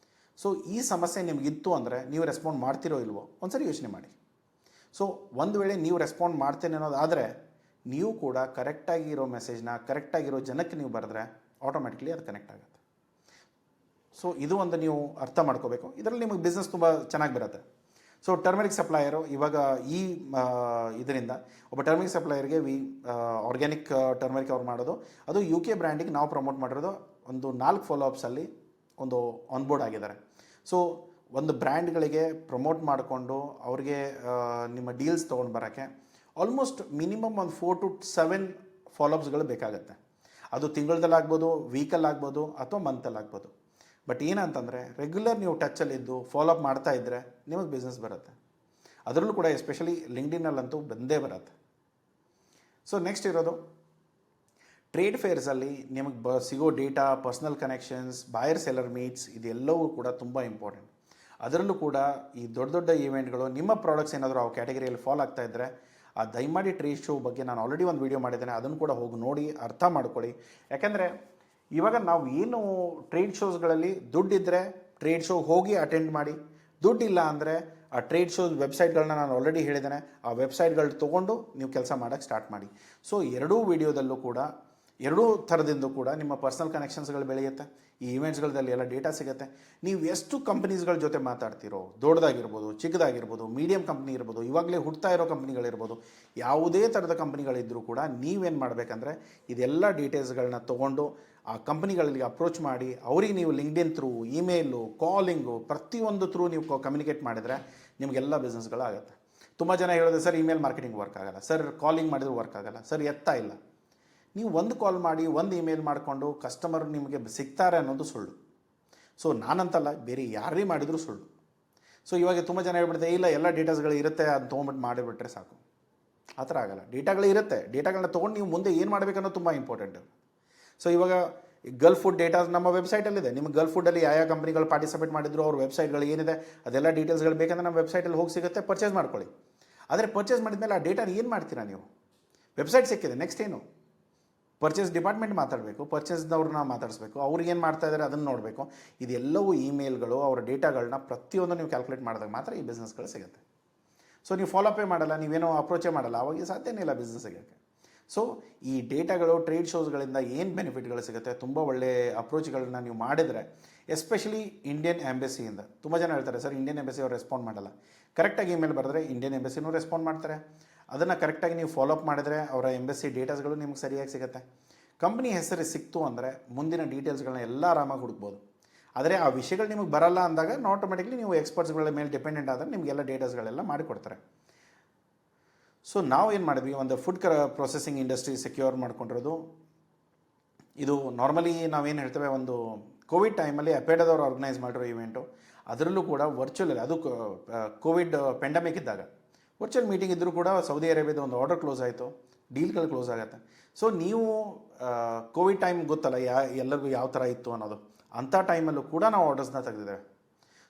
So ಈ ಸಮಸ್ಯೆ ನಿಮಗಿತ್ತು ಅಂದರೆ ನೀವು respond ಮಾಡ್ತಿರೋ ಇಲ್ವೋ ಒಂದ್ಸರಿ ಯೋಚನೆ ಮಾಡಿ. So ಒಂದು ವೇಳೆ ನೀವು ರೆಸ್ಪಾಂಡ್ ಮಾಡ್ತೇನೆ ಅನ್ನೋದಾದರೆ ನೀವು ಕೂಡ ಕರೆಕ್ಟಾಗಿ ಇರೋ ಮೆಸೇಜ್ನ ಕರೆಕ್ಟಾಗಿರೋ ಜನಕ್ಕೆ ನೀವು ಬರೆದ್ರೆ ಆಟೋಮೆಟಿಕ್ಲಿ ಅದು ಕನೆಕ್ಟ್ ಆಗುತ್ತೆ. ಸೊ ಇದು ಒಂದು ನೀವು ಅರ್ಥ ಮಾಡ್ಕೋಬೇಕು, ಇದರಲ್ಲಿ ನಿಮಗೆ ಬಿಸ್ನೆಸ್ ತುಂಬ ಚೆನ್ನಾಗಿ ಬರುತ್ತೆ. ಸೊ ಟರ್ಮರಿಕ್ ಸಪ್ಲೈಯರು ಇವಾಗ ಈ ಇದರಿಂದ ಒಬ್ಬ ಟರ್ಮರಿಕ್ ಸಪ್ಲೈಯರ್ಗೆ ಆರ್ಗ್ಯಾನಿಕ್ ಟರ್ಮರಿಕ್ ಅವ್ರು ಮಾಡೋದು, ಅದು UK ಬ್ರ್ಯಾಂಡಿಗೆ ನಾವು ಪ್ರಮೋಟ್ ಮಾಡಿರೋದು ಒಂದು 4 ಫಾಲೋಅಪ್ಸಲ್ಲಿ ಒಂದು ಆನ್ಬೋರ್ಡ್ ಆಗಿದ್ದಾರೆ. ಸೊ ಒಂದು ಬ್ರ್ಯಾಂಡ್ಗಳಿಗೆ ಪ್ರಮೋಟ್ ಮಾಡಿಕೊಂಡು ಅವ್ರಿಗೆ ನಿಮ್ಮ ಡೀಲ್ಸ್ ತೊಗೊಂಡು ಬರೋಕ್ಕೆ ಆಲ್ಮೋಸ್ಟ್ ಮಿನಿಮಮ್ ಒಂದು 4 to 7 ಫಾಲೋಅಪ್ಸ್ಗಳು ಬೇಕಾಗುತ್ತೆ. ಅದು ತಿಂಗಳದಲ್ಲಾಗ್ಬೋದು, ವೀಕಲ್ಲಾಗ್ಬೋದು, ಅಥವಾ ಮಂತಲ್ಲಾಗ್ಬೋದು. ಬಟ್ ಏನಂತಂದರೆ ರೆಗ್ಯುಲರ್ ನೀವು ಟಚ್ಚಲ್ಲಿದ್ದು ಫಾಲೋಅಪ್ ಮಾಡ್ತಾ ಇದ್ದರೆ ನಿಮಗೆ ಬಿಸ್ನೆಸ್ ಬರುತ್ತೆ. ಅದರಲ್ಲೂ ಕೂಡ ಎಸ್ಪೆಷಲಿ ಲಿಂಕ್ಡ್ಇನ್ನಲ್ಲಂತೂ ಬಂದೇ ಬರುತ್ತೆ. ಸೊ ನೆಕ್ಸ್ಟ್ ಇರೋದು ಟ್ರೇಡ್ ಫೇರ್ಸಲ್ಲಿ ನಿಮಗೆ ಸಿಗೋ data, personal connections, buyer seller meets, ಇದೆಲ್ಲವೂ ಕೂಡ ತುಂಬ ಇಂಪಾರ್ಟೆಂಟ್. ಅದರಲ್ಲೂ ಕೂಡ ಈ ದೊಡ್ಡ ದೊಡ್ಡ ಈವೆಂಟ್ಗಳು, ನಿಮ್ಮ ಪ್ರಾಡಕ್ಟ್ಸ್ ಏನಾದರೂ ಆ ಕ್ಯಾಟಗರಿಯಲ್ಲಿ ಫಾಲೋ ಆಗ್ತಾ ಇದ್ದರೆ ಆ ದಯಮಾಡಿ ಟ್ರೇಡ್ ಶೋ ಬಗ್ಗೆ ನಾನು ಆಲ್ರೆಡಿ ಒಂದು ವೀಡಿಯೋ ಮಾಡಿದ್ದೇನೆ, ಅದನ್ನು ಕೂಡ ಹೋಗಿ ನೋಡಿ ಅರ್ಥ ಮಾಡ್ಕೊಳ್ಳಿ. ಯಾಕೆಂದರೆ ಇವಾಗ ನಾವು ಏನು ಟ್ರೇಡ್ ಶೋಸ್ಗಳಲ್ಲಿ ದುಡ್ಡಿದ್ದರೆ ಟ್ರೇಡ್ ಶೋ ಹೋಗಿ ಅಟೆಂಡ್ ಮಾಡಿ, ದುಡ್ಡಿಲ್ಲ ಅಂದರೆ ಆ ಟ್ರೇಡ್ ಶೋಸ್ ವೆಬ್ಸೈಟ್ಗಳನ್ನ ನಾನು ಆಲ್ರೆಡಿ ಹೇಳಿದ್ದೇನೆ, ಆ ವೆಬ್ಸೈಟ್ಗಳು ತೊಗೊಂಡು ನೀವು ಕೆಲಸ ಮಾಡೋಕ್ಕೆ ಸ್ಟಾರ್ಟ್ ಮಾಡಿ. ಸೊ ಎರಡೂ ವಿಡಿಯೋದಲ್ಲೂ ಕೂಡ ಎರಡೂ ಥರದಿಂದ ಕೂಡ ನಿಮ್ಮ ಪರ್ಸ್ನಲ್ ಕನೆಕ್ಷನ್ಸ್ಗಳು ಬೆಳೆಯುತ್ತೆ, ಈ ಈವೆಂಟ್ಸ್ಗಳಲ್ಲಿ ಎಲ್ಲ ಡೇಟಾ ಸಿಗುತ್ತೆ. ನೀವು ಎಷ್ಟು ಕಂಪ್ನೀಸ್ಗಳ ಜೊತೆ ಮಾತಾಡ್ತಿರೋ, ದೊಡ್ಡದಾಗಿರ್ಬೋದು, ಚಿಕ್ಕದಾಗಿರ್ಬೋದು, ಮೀಡಿಯಂ ಕಂಪ್ನಿ ಇರ್ಬೋದು, ಇವಾಗಲೇ ಹುಡ್ತಾ ಇರೋ ಕಂಪ್ನಿಗಳಿರ್ಬೋದು, ಯಾವುದೇ ಥರದ ಕಂಪ್ನಿಗಳಿದ್ದರೂ ಕೂಡ ನೀವೇನು ಮಾಡಬೇಕಂದ್ರೆ ಇದೆಲ್ಲ ಡೀಟೇಲ್ಸ್ಗಳನ್ನ ತೊಗೊಂಡು ಆ ಕಂಪ್ನಿಗಳಲ್ಲಿ ಅಪ್ರೋಚ್ ಮಾಡಿ ಅವ್ರಿಗೆ ನೀವು ಲಿಂಕ್ಡ್ಇನ್ ಥ್ರೂ, ಇಮೇಲು, ಕಾಲಿಂಗು, ಪ್ರತಿಯೊಂದು ಥ್ರೂ ನೀವು ಕಮ್ಯುನಿಕೇಟ್ ಮಾಡಿದರೆ ನಿಮಗೆಲ್ಲ ಬಿಸ್ನೆಸ್ಗಳಾಗುತ್ತೆ. ತುಂಬ ಜನ ಹೇಳೋದು ಸರ್ ಇಮೇಲ್ ಮಾರ್ಕೆಟಿಂಗ್ ವರ್ಕ್ ಆಗಲ್ಲ, ಸರ್ ಕಾಲಿಂಗ್ ಮಾಡಿದ್ರು ವರ್ಕ್ ಆಗಲ್ಲ, ಸರ್ ಎತ್ತಾ ಇಲ್ಲ. ನೀವು ಒಂದು ಕಾಲ್ ಮಾಡಿ ಒಂದು ಇಮೇಲ್ ಮಾಡಿಕೊಂಡು ಕಸ್ಟಮರ್ ನಿಮಗೆ ಸಿಗ್ತಾರೆ ಅನ್ನೋದು ಸುಳ್ಳು. ಸೊ ನಾನಂತಲ್ಲ, ಬೇರೆ ಯಾರೇ ಮಾಡಿದರೂ ಸುಳ್ಳು. ಸೊ ಇವಾಗ ತುಂಬ ಜನ ಹೇಳ್ಬಿಡ್ತಾರೆ ಇಲ್ಲ ಎಲ್ಲ ಡೇಟಾಸ್ಗಳು ಇರುತ್ತೆ, ಅದು ತೊಗೊಂಬಿಟ್ಟು ಮಾಡಿಬಿಟ್ರೆ ಸಾಕು. ಆ ಥರ ಆಗಲ್ಲ, ಡೇಟಾಗಳು ಇರುತ್ತೆ, ಡೇಟಾಗಳನ್ನ ತೊಗೊಂಡು ನೀವು ಮುಂದೆ ಏನು ಮಾಡಬೇಕನ್ನೋದು ತುಂಬ ಇಂಪಾರ್ಟೆಂಟು. ಸೊ ಇವಾಗ ಗಲ್ಫ್ ಫುಡ್ ಡೇಟಾ ನಮ್ಮ ವೆಬ್ಸೈಟಲ್ಲಿದೆ. ನಿಮಗೆ ಗಲ್ಫ್ ಫುಡ್ಡಲ್ಲಿ ಯಾವ ಕಂಪ್ನಿಗಳು ಪಾರ್ಟಿಸಿಪೇಟ್ ಮಾಡಿದ್ರು, ಅವ್ರ ವೆಬ್ಸೈಟ್ಗಳು ಏನಿದೆ ಅದೆಲ್ಲ ಡೀಟೇಲ್ಸ್ಗಳು ಬೇಕಂದ್ರೆ ನಮ್ಮ ವೆಬ್ಸೈಟಲ್ಲಿ ಹೋಗಿ ಸಿಗುತ್ತೆ, ಪರ್ಚೇಸ್ ಮಾಡ್ಕೊಳ್ಳಿ. ಆದರೆ ಪರ್ಚೇಸ್ ಮಾಡಿದ್ಮೇಲೆ ಆ ಡೇಟಾನ ಏನು ಮಾಡ್ತೀರಾ ನೀವು? ವೆಬ್ಸೈಟ್ ಸಿಕ್ಕಿದೆ, ನೆಕ್ಸ್ಟ್ ಏನು? ಪರ್ಚೇಸ್ ಡಿಪಾರ್ಟ್ಮೆಂಟ್ ಮಾತಾಡಬೇಕು, ಪರ್ಚೇಸ್ದವ್ರನ್ನ ಮಾತಾಡಿಸ್ಬೇಕು, ಅವ್ರು ಏನು ಮಾಡ್ತಾ ಇದ್ದಾರೆ ಅದನ್ನು ನೋಡಬೇಕು. ಇದೆಲ್ಲವೂ ಇಮೇಲ್ಗಳು, ಅವರ ಡೇಟಾಗಳನ್ನ ಪ್ರತಿಯೊಂದು ನೀವು ಕ್ಯಾಲ್ಕುಲೇಟ್ ಮಾಡಿದಾಗ ಮಾತ್ರ ಈ ಬಿಸ್ನೆಸ್ಗಳು ಸಿಗುತ್ತೆ. ಸೊ ನೀವು ಫಾಲೋಅಪೇ ಮಾಡಲ್ಲ, ನೀವೇನೋ ಅಪ್ರೋಚೇ ಮಾಡಲ್ಲ, ಅವಾಗ ಸಾಧ್ಯನೇ ಇಲ್ಲ ಬಿಸ್ನೆಸ್ ಸಿಗೋಕ್ಕೆ. ಸೊ ಈ ಡೇಟಾಗಳು, ಟ್ರೇಡ್ ಶೋಸ್ಗಳಿಂದ ಏನು ಬೆನಿಫಿಟ್ಗಳು ಸಿಗುತ್ತೆ, ತುಂಬ ಒಳ್ಳೆಯ ಅಪ್ರೋಚ್ಗಳನ್ನ ನೀವು ಮಾಡಿದರೆ, ಎಸ್ಪೆಷಲಿ ಇಂಡಿಯನ್ ಎಂಬಸಿಯಿಂದ ತುಂಬ ಜನ ಹೇಳ್ತಾರೆ ಸರ್ ಇಂಡಿಯನ್ ಎಂಬಸಿ ಅವ್ರು ರೆಸ್ಪಾಂಡ್ ಮಾಡಲ್ಲ. ಕರೆಕ್ಟಾಗಿ ಇಮೇಲ್ ಬರೆದ್ರೆ ಇಂಡಿಯನ್ ಎಂಬಸಿನೂ ರೆಸ್ಪಾಂಡ್ ಮಾಡ್ತಾರೆ. ಅದನ್ನು ಕರೆಕ್ಟಾಗಿ ನೀವು ಫಾಲೋಅಪ್ ಮಾಡಿದರೆ ಅವರ ಎಂಬಸಿ ಡೇಟಾಸ್ಗಳು ನಿಮ್ಗೆ ಸರಿಯಾಗಿ ಸಿಗುತ್ತೆ. ಕಂಪ್ನಿ ಹೆಸರು ಸಿಕ್ತು ಅಂದರೆ ಮುಂದಿನ ಡೀಟೇಲ್ಸ್ಗಳನ್ನ ಎಲ್ಲ ಆರಾಮಾಗಿ ಹುಡುಕ್ಬೋದು. ಆದರೆ ಆ ವಿಷಯಗಳು ನಿಮಗೆ ಬರಲ್ಲ ಅಂದಾಗ ಆಟೋಮೆಟಿಕ್ಲಿ ನೀವು ಎಕ್ಸ್ಪರ್ಟ್ಸ್ಗಳ ಮೇಲೆ ಡಿಪೆಂಡೆಂಟ್ ಆದರೆ ನಿಮಗೆಲ್ಲ ಡೇಟಾಸ್ಗಳೆಲ್ಲ ಮಾಡಿಕೊಡ್ತಾರೆ. ಸೊ ನಾವು ಏನು ಮಾಡಿದ್ವಿ, ಒಂದು ಫುಡ್ ಪ್ರೊಸೆಸಿಂಗ್ ಇಂಡಸ್ಟ್ರಿ ಸೆಕ್ಯೂರ್ ಮಾಡ್ಕೊಂಡಿರೋದು. ಇದು ನಾರ್ಮಲಿ ನಾವೇನು ಹೇಳ್ತೇವೆ, ಒಂದು ಕೋವಿಡ್ ಟೈಮಲ್ಲಿ ಅಪೇಡದವ್ರು ಆರ್ಗನೈಸ್ ಮಾಡಿರೋ ಇವೆಂಟು. ಅದರಲ್ಲೂ ಕೂಡ ವರ್ಚುವಲ್, ಅದು ಕೋವಿಡ್ ಪೆಂಡಮಿಕ್ ಇದ್ದಾಗ ವರ್ಚುವಲ್ ಮೀಟಿಂಗ್ ಇದ್ದರೂ ಕೂಡ ಸೌದಿ ಅರೇಬಿಯಾದ ಒಂದು ಆರ್ಡರ್ ಕ್ಲೋಸ್ ಆಯಿತು, ಡೀಲ್ಗಳು ಕ್ಲೋಸ್ ಆಗುತ್ತೆ. ಸೊ ನೀವು ಕೋವಿಡ್ ಟೈಮ್ ಗೊತ್ತಲ್ಲ ಎಲ್ಲರಿಗೂ ಯಾವ ಥರ ಇತ್ತು ಅನ್ನೋದು, ಅಂಥ ಟೈಮಲ್ಲೂ ಕೂಡ ನಾವು ಆರ್ಡರ್ಸ್ನ ತೆಗೆದಿದ್ದೇವೆ.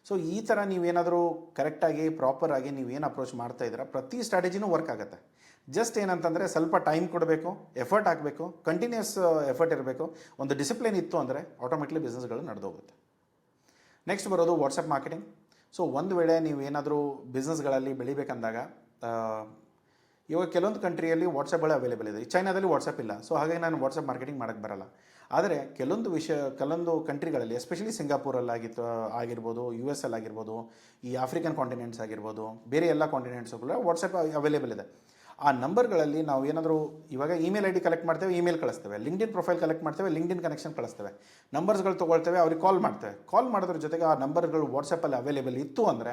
ಸೊ ಈ ಥರ ನೀವೇನಾದರೂ ಕರೆಕ್ಟಾಗಿ ಪ್ರಾಪರಾಗಿ ನೀವೇನು ಅಪ್ರೋಚ್ ಮಾಡ್ತಾ ಇದ್ದೀರಾ, ಪ್ರತಿ ಸ್ಟ್ರಾಟಜಿನೂ ವರ್ಕ್ ಆಗುತ್ತೆ. ಜಸ್ಟ್ ಏನಂತಂದರೆ ಸ್ವಲ್ಪ ಟೈಮ್ ಕೊಡಬೇಕು, ಎಫರ್ಟ್ ಹಾಕಬೇಕು, ಕಂಟಿನ್ಯೂಸ್ ಎಫರ್ಟ್ ಇರಬೇಕು, ಒಂದು ಡಿಸಿಪ್ಲಿನ್ ಇತ್ತು ಅಂದರೆ ಆಟೋಮೆಟಿಕ್ಲಿ ಬಿಸ್ನೆಸ್ಗಳು ನಡೆದೋಗುತ್ತೆ. ನೆಕ್ಸ್ಟ್ ಬರೋದು ವಾಟ್ಸಪ್ ಮಾರ್ಕೆಟಿಂಗ್. ಸೊ ಒಂದು ವೇಳೆ ನೀವೇನಾದರೂ ಬಿಸ್ನೆಸ್ಗಳಲ್ಲಿ ಬೆಳಿಬೇಕಂದಾಗ, ಇವಾಗ ಕೆಲವೊಂದು ಕಂಟ್ರಿಯಲ್ಲಿ ವಾಟ್ಸಪ್ಗಳು ಅವೈಲೇಬಲ್ ಇದೆ, ಚೈನಾದಲ್ಲಿ ವಾಟ್ಸಪ್ ಇಲ್ಲ. ಸೊ ಹಾಗಾಗಿ ನಾನು ವಾಟ್ಸಪ್ ಮಾರ್ಕೆಟಿಂಗ್ ಮಾಡೋಕ್ಕೆ ಬರಲ್ಲ. ಆದರೆ ಕೆಲವೊಂದು ಕಂಟ್ರಿಗಳಲ್ಲಿ, ಎಸ್ಪೆಷಲಿ ಸಿಂಗಾಪುರಲ್ಲಾಗಿತ್ತು ಆಗಿರ್ಬೋದು, ಯು ಎಸ್ ಆಗಿರ್ಬೋದು, ಈ ಆಫ್ರಿಕನ್ ಕಾಂಟಿನೆಂಟ್ಸ್ ಆಗಿರ್ಬೋದು, ಬೇರೆ ಎಲ್ಲ ಕಾಂಟಿನೆಂಟ್ಸು ಕೂಡ ವಾಟ್ಸಪ್ ಅವೈಲೇಬಲ್ ಇದೆ. ಆ ನಂಬರ್ಗಳಲ್ಲಿ ನಾವು ಏನಾದರೂ ಇವಾಗ ಇಮೇಲ್ ID ಕಲೆಕ್ಟ್ ಮಾಡ್ತೇವೆ, ಇಮೇಲ್ ಕಳಿಸ್ತೇವೆ, ಲಿಂಕ್ಡ್ಇನ್ ಪ್ರೊಫೈಲ್ ಕಲೆಕ್ಟ್ ಮಾಡ್ತೇವೆ, ಲಿಂಕ್ಡ್ಇನ್ ಕನೆಕ್ಷನ್ ಕಳಿಸ್ತೇವೆ, ನಂಬರ್ಸ್ಗಳು ತೊಗೊಳ್ತೇವೆ, ಅವ್ರಿಗೆ ಕಾಲ್ ಮಾಡ್ತೇವೆ. ಕಾಲ್ ಮಾಡೋದ್ರ ಜೊತೆಗೆ ಆ ನಂಬರ್ಗಳು ವಾಟ್ಸಪ್ಪಲ್ಲಿ ಅವೈಲೇಬಲ್ ಇತ್ತು ಅಂದರೆ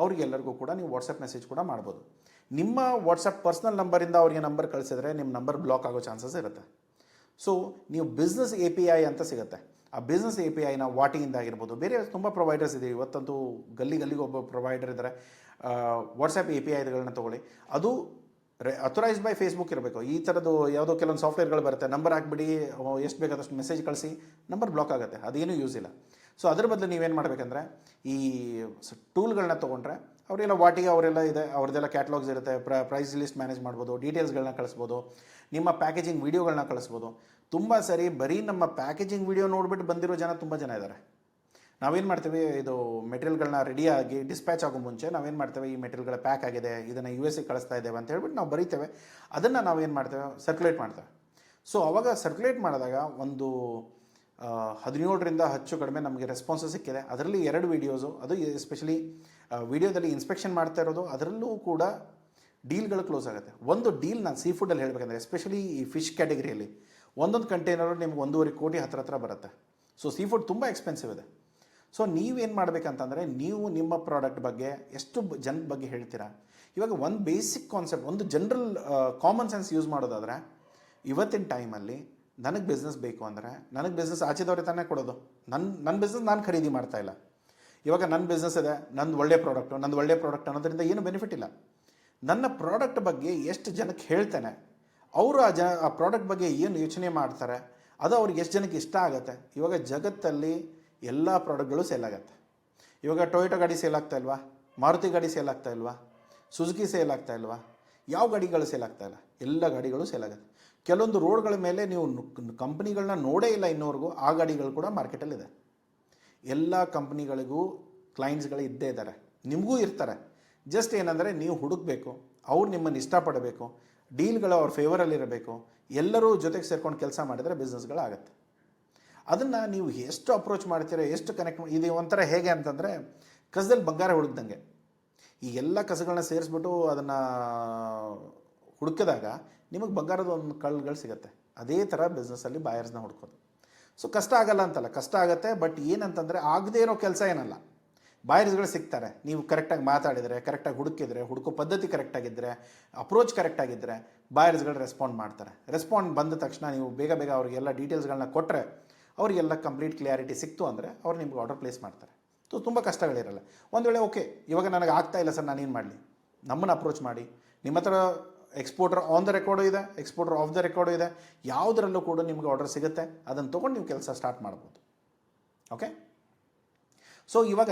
ಅವ್ರಿಗೆಲ್ಲರಿಗೂ ಕೂಡ ನೀವು ವಾಟ್ಸಪ್ ಮೆಸೇಜ್ ಕೂಡ ಮಾಡ್ಬೋದು. ನಿಮ್ಮ ವಾಟ್ಸಪ್ ಪರ್ಸ್ನಲ್ ನಂಬರಿಂದ ಅವರಿಗೆ ನಂಬರ್ ಕಳಿಸಿದ್ರೆ ನಿಮ್ಮ ನಂಬರ್ ಬ್ಲಾಕ್ ಆಗೋ ಚಾನ್ಸಸ್ ಇರುತ್ತೆ. ಸೊ ನೀವು ಬಿಸ್ನೆಸ್ API ಅಂತ ಸಿಗುತ್ತೆ. ಆ ಬಿಸ್ನೆಸ್ APIನ ವಾಟಿಯಿಂದ ಆಗಿರ್ಬೋದು, ಬೇರೆ ತುಂಬ ಪ್ರೊವೈಡರ್ಸ್ ಇದೆ ಇವತ್ತಂತೂ, ಗಲ್ಲಿಗೆ ಒಬ್ಬ ಪ್ರೊವೈಡರ್ ಇದ್ದಾರೆ. ವಾಟ್ಸಪ್ APIಗಳನ್ನ ತೊಗೊಳ್ಳಿ, ಅದು ಅಥರೈಸ್ಡ್ ಬೈ ಫೇಸ್ಬುಕ್ ಇರಬೇಕು. ಈ ಥರದ್ದು ಯಾವುದೋ ಕೆಲವೊಂದು ಸಾಫ್ಟ್ವೇರ್ಗಳು ಬರುತ್ತೆ, ನಂಬರ್ ಹಾಕ್ಬಿಡಿ, ಎಷ್ಟು ಬೇಕಾದಷ್ಟು ಮೆಸೇಜ್ ಕಳಿಸಿ, ನಂಬರ್ ಬ್ಲಾಕ್ ಆಗುತ್ತೆ, ಅದೇನೂ ಯೂಸ್ ಇಲ್ಲ. ಸೊ ಅದ್ರ ಬದಲು ನೀವೇನು ಮಾಡಬೇಕಂದ್ರೆ, ಈ ಟೂಲ್ಗಳನ್ನ ತೊಗೊಂಡ್ರೆ ಅವರೆಲ್ಲ ವಾಟಿಗೆ ಅವರೆಲ್ಲ ಇದೆ, ಅವ್ರದ್ದೆಲ್ಲ ಕ್ಯಾಟ್ಲಾಗ್ಸ್ ಇರುತ್ತೆ, ಪ್ರೈಸ್ ಲಿಸ್ಟ್ ಮ್ಯಾನೇಜ್ ಮಾಡ್ಬೋದು, ಡೀಟೇಲ್ಸ್ಗಳನ್ನ ಕಳಿಸ್ಬೋದು, ನಿಮ್ಮ ಪ್ಯಾಕೇಜಿಂಗ್ ವೀಡಿಯೋಗಳನ್ನ ಕಳಿಸ್ಬೋದು. ತುಂಬ ಸರಿ ಬರೀ ನಮ್ಮ ಪ್ಯಾಕೇಜಿಂಗ್ ವೀಡಿಯೋ ನೋಡಿಬಿಟ್ಟು ಬಂದಿರೋ ತುಂಬ ಜನ ಇದ್ದಾರೆ. ನಾವೇನು ಮಾಡ್ತೀವಿ, ಇದು ಮೆಟೀರಿಯಲ್ಗಳನ್ನ ರೆಡಿಯಾಗಿ ಡಿಸ್ಪ್ಯಾಚ್ ಆಗೋ ಮುಂಚೆ ನಾವೇನು ಮಾಡ್ತೇವೆ, ಈ ಮೆಟೀರಿಯಲ್ಗಳ ಪ್ಯಾಕ್ ಆಗಿದೆ, ಇದನ್ನು USA ಕಳಿಸ್ತಾ ಇದ್ದೇವೆ ಅಂತ ಹೇಳ್ಬಿಟ್ಟು ನಾವು ಬರೀತೇವೆ. ಅದನ್ನು ನಾವೇನು ಮಾಡ್ತೇವೆ, ಸರ್ಕ್ಯುಲೇಟ್ ಮಾಡ್ತೇವೆ. ಸೊ ಅವಾಗ ಸರ್ಕ್ಯುಲೇಟ್ ಮಾಡಿದಾಗ ಒಂದು 17ರಿಂದ ಹೆಚ್ಚು ಕಡಿಮೆ ನಮಗೆ ರೆಸ್ಪಾನ್ಸಸ್ ಸಿಕ್ಕಿದೆ. ಅದರಲ್ಲಿ 2 ವೀಡಿಯೋಸು, ಅದು ಎಸ್ಪೆಷಲಿ ವೀಡಿಯೋದಲ್ಲಿ ಇನ್ಸ್ಪೆಕ್ಷನ್ ಮಾಡ್ತಾ ಇರೋದು, ಅದರಲ್ಲೂ ಕೂಡ ಡೀಲ್ಗಳು ಕ್ಲೋಸ್ ಆಗುತ್ತೆ. ಒಂದು ಡೀಲ್ ನಾನು ಸೀ ಫುಡ್ಡಲ್ಲಿ ಹೇಳಬೇಕಂದ್ರೆ, ಎಸ್ಪೆಷಲಿ ಈ ಫಿಶ್ ಕ್ಯಾಟಗರಿಯಲ್ಲಿ ಒಂದೊಂದು ಕಂಟೈನರು ನಿಮ್ಗೆ 1.5 ಕೋಟಿ ಹತ್ರ ಬರುತ್ತೆ. ಸೊ ಸೀ ಫುಡ್ ತುಂಬ ಎಕ್ಸ್ಪೆನ್ಸಿವ್ ಇದೆ. ಸೊ ನೀವೇನು ಮಾಡಬೇಕಂತಂದರೆ, ನೀವು ನಿಮ್ಮ ಪ್ರಾಡಕ್ಟ್ ಬಗ್ಗೆ ಎಷ್ಟು ಜನದ ಬಗ್ಗೆ ಹೇಳ್ತೀರಾ. ಇವಾಗ ಒಂದು ಬೇಸಿಕ್ ಕಾನ್ಸೆಪ್ಟ್, ಒಂದು ಜನರಲ್ ಕಾಮನ್ ಸೆನ್ಸ್ ಯೂಸ್ ಮಾಡೋದಾದರೆ, ಇವತ್ತಿನ ಟೈಮಲ್ಲಿ ನನಗೆ ಬಿಸ್ನೆಸ್ ಬೇಕು ಅಂದರೆ, ನನಗೆ ಬಿಸ್ನೆಸ್ ಆಚೆದವ್ರಿಗೆ ತಾನೇ ಕೊಡೋದು. ನನ್ನ ಬಿಸ್ನೆಸ್ ನಾನು ಖರೀದಿ ಮಾಡ್ತಾಯಿಲ್ಲ. ಇವಾಗ ನನ್ನ ಬಿಸ್ನೆಸ್ ಇದೆ, ನಂದು ಒಳ್ಳೆ ಪ್ರಾಡಕ್ಟ್ ಅನ್ನೋದ್ರಿಂದ ಏನು ಬೆನಿಫಿಟ್ ಇಲ್ಲ. ನನ್ನ ಪ್ರಾಡಕ್ಟ್ ಬಗ್ಗೆ ಎಷ್ಟು ಜನಕ್ಕೆ ಹೇಳ್ತೇನೆ, ಅವರು ಆ ಪ್ರಾಡಕ್ಟ್ ಬಗ್ಗೆ ಏನು ಯೋಚನೆ ಮಾಡ್ತಾರೆ, ಅದು ಅವ್ರಿಗೆ ಎಷ್ಟು ಜನಕ್ಕೆ ಇಷ್ಟ ಆಗುತ್ತೆ. ಇವಾಗ ಜಗತ್ತಲ್ಲಿ ಎಲ್ಲ ಪ್ರಾಡಕ್ಟ್ಗಳು ಸೇಲ್ ಆಗುತ್ತೆ. ಇವಾಗ ಟೊಯೋಟೋ ಗಾಡಿ ಸೇಲ್ ಆಗ್ತಾ ಇಲ್ವಾ, ಮಾರುತಿ ಗಾಡಿ ಸೇಲ್ ಆಗ್ತಾ ಇಲ್ವಾ, ಸುಜುಕಿ ಸೇಲ್ ಆಗ್ತಾ ಇಲ್ವಾ, ಯಾವ ಗಾಡಿಗಳು ಸೇಲ್ ಆಗ್ತಾ ಇಲ್ಲ, ಎಲ್ಲ ಗಾಡಿಗಳು ಸೇಲ್ ಆಗುತ್ತೆ. ಕೆಲವೊಂದು ರೋಡ್ಗಳ ಮೇಲೆ ನೀವು ಕಂಪ್ನಿಗಳನ್ನ ನೋಡೇ ಇಲ್ಲ ಇನ್ನೋರ್ಗೂ, ಆ ಗಾಡಿಗಳು ಕೂಡ ಮಾರ್ಕೆಟಲ್ಲಿದೆ. ಎಲ್ಲ ಕಂಪ್ನಿಗಳಿಗೂ ಕ್ಲೈಂಟ್ಸ್ಗಳು ಇದ್ದೇ ಇದ್ದಾರೆ, ನಿಮಗೂ ಇರ್ತಾರೆ. ಜಸ್ಟ್ ಏನಂದರೆ ನೀವು ಹುಡುಕಬೇಕು, ಅವ್ರು ನಿಮ್ಮನ್ನು ಇಷ್ಟಪಡಬೇಕು, ಡೀಲ್ಗಳು ಅವ್ರ ಫೇವರಲ್ಲಿರಬೇಕು, ಎಲ್ಲರೂ ಜೊತೆಗೆ ಸೇರ್ಕೊಂಡು ಕೆಲಸ ಮಾಡಿದರೆ ಬಿಸ್ನೆಸ್ಗಳಾಗತ್ತೆ. ಅದನ್ನು ನೀವು ಎಷ್ಟು ಅಪ್ರೋಚ್ ಮಾಡ್ತೀರಾ, ಎಷ್ಟು ಕನೆಕ್ಟ್ ಇದು ಒಂಥರ ಹೇಗೆ ಅಂತಂದರೆ, ಕಸದಲ್ಲಿ ಬಂಗಾರ ಹುಡುಕ್ದಂಗೆ. ಈ ಎಲ್ಲ ಕಸಗಳನ್ನ ಸೇರಿಸ್ಬಿಟ್ಟು ಅದನ್ನು ಹುಡುಕಿದಾಗ ನಿಮಗೆ ಬಂಗಾರದ ಒಂದು ಕಳ್ಳುಗಳು ಸಿಗುತ್ತೆ. ಅದೇ ಥರ ಬಿಸ್ನೆಸ್ಸಲ್ಲಿ ಬಾಯರ್ಸ್ನ ಹುಡ್ಕೋದು. ಸೊ ಕಷ್ಟ ಆಗಲ್ಲ ಅಂತಲ್ಲ, ಕಷ್ಟ ಆಗುತ್ತೆ. ಬಟ್ ಏನಂತಂದರೆ, ಆಗದೇ ಇರೋ ಕೆಲಸ ಏನಲ್ಲ, ಬಾಯರ್ಸ್ಗಳು ಸಿಗ್ತಾರೆ. ನೀವು ಕರೆಕ್ಟಾಗಿ ಮಾತಾಡಿದರೆ, ಕರೆಕ್ಟಾಗಿ ಹುಡುಕಿದರೆ, ಹುಡುಕೋ ಪದ್ಧತಿ ಕರೆಕ್ಟಾಗಿದ್ದರೆ, ಅಪ್ರೋಚ್ ಕರೆಕ್ಟಾಗಿದ್ದರೆ ಬಾಯರ್ಸ್ಗಳು ರೆಸ್ಪಾಂಡ್ ಮಾಡ್ತಾರೆ. ರೆಸ್ಪಾಂಡ್ ಬಂದ ತಕ್ಷಣ ನೀವು ಬೇಗ ಅವರಿಗೆಲ್ಲ ಡೀಟೇಲ್ಸ್ಗಳನ್ನ ಕೊಟ್ಟರೆ, ಅವರಿಗೆಲ್ಲ ಕಂಪ್ಲೀಟ್ ಕ್ಲಿಯಾರಿಟಿ ಸಿಕ್ತು ಅಂದರೆ ಅವ್ರು ನಿಮ್ಗೆ ಆರ್ಡರ್ ಪ್ಲೇಸ್ ಮಾಡ್ತಾರೆ. ಸೊ ತುಂಬ ಕಷ್ಟಗಳಿರಲ್ಲ. ಒಂದು ವೇಳೆ ಓಕೆ ಇವಾಗ ನನಗೆ ಆಗ್ತಾ ಇಲ್ಲ ಸರ್, ನಾನೇನು ಮಾಡಲಿ, ನಮ್ಮನ್ನು ಅಪ್ರೋಚ್ ಮಾಡಿ. ನಿಮ್ಮ ಹತ್ರ ಎಕ್ಸ್ಪೋರ್ಟರ್ ಆನ್ ದ ರೆಕಾರ್ಡು ಇದೆ, ಎಕ್ಸ್ಪೋರ್ಟರ್ ಆಫ್ ದ ರೆಕಾರ್ಡು ಇದೆ, ಯಾವುದರಲ್ಲೂ ಕೂಡ ನಿಮ್ಗೆ ಆರ್ಡರ್ ಸಿಗುತ್ತೆ. ಅದನ್ನು ತೊಗೊಂಡು ನೀವು ಕೆಲಸ ಸ್ಟಾರ್ಟ್ ಮಾಡ್ಬೋದು. ಓಕೆ. ಸೊ ಇವಾಗ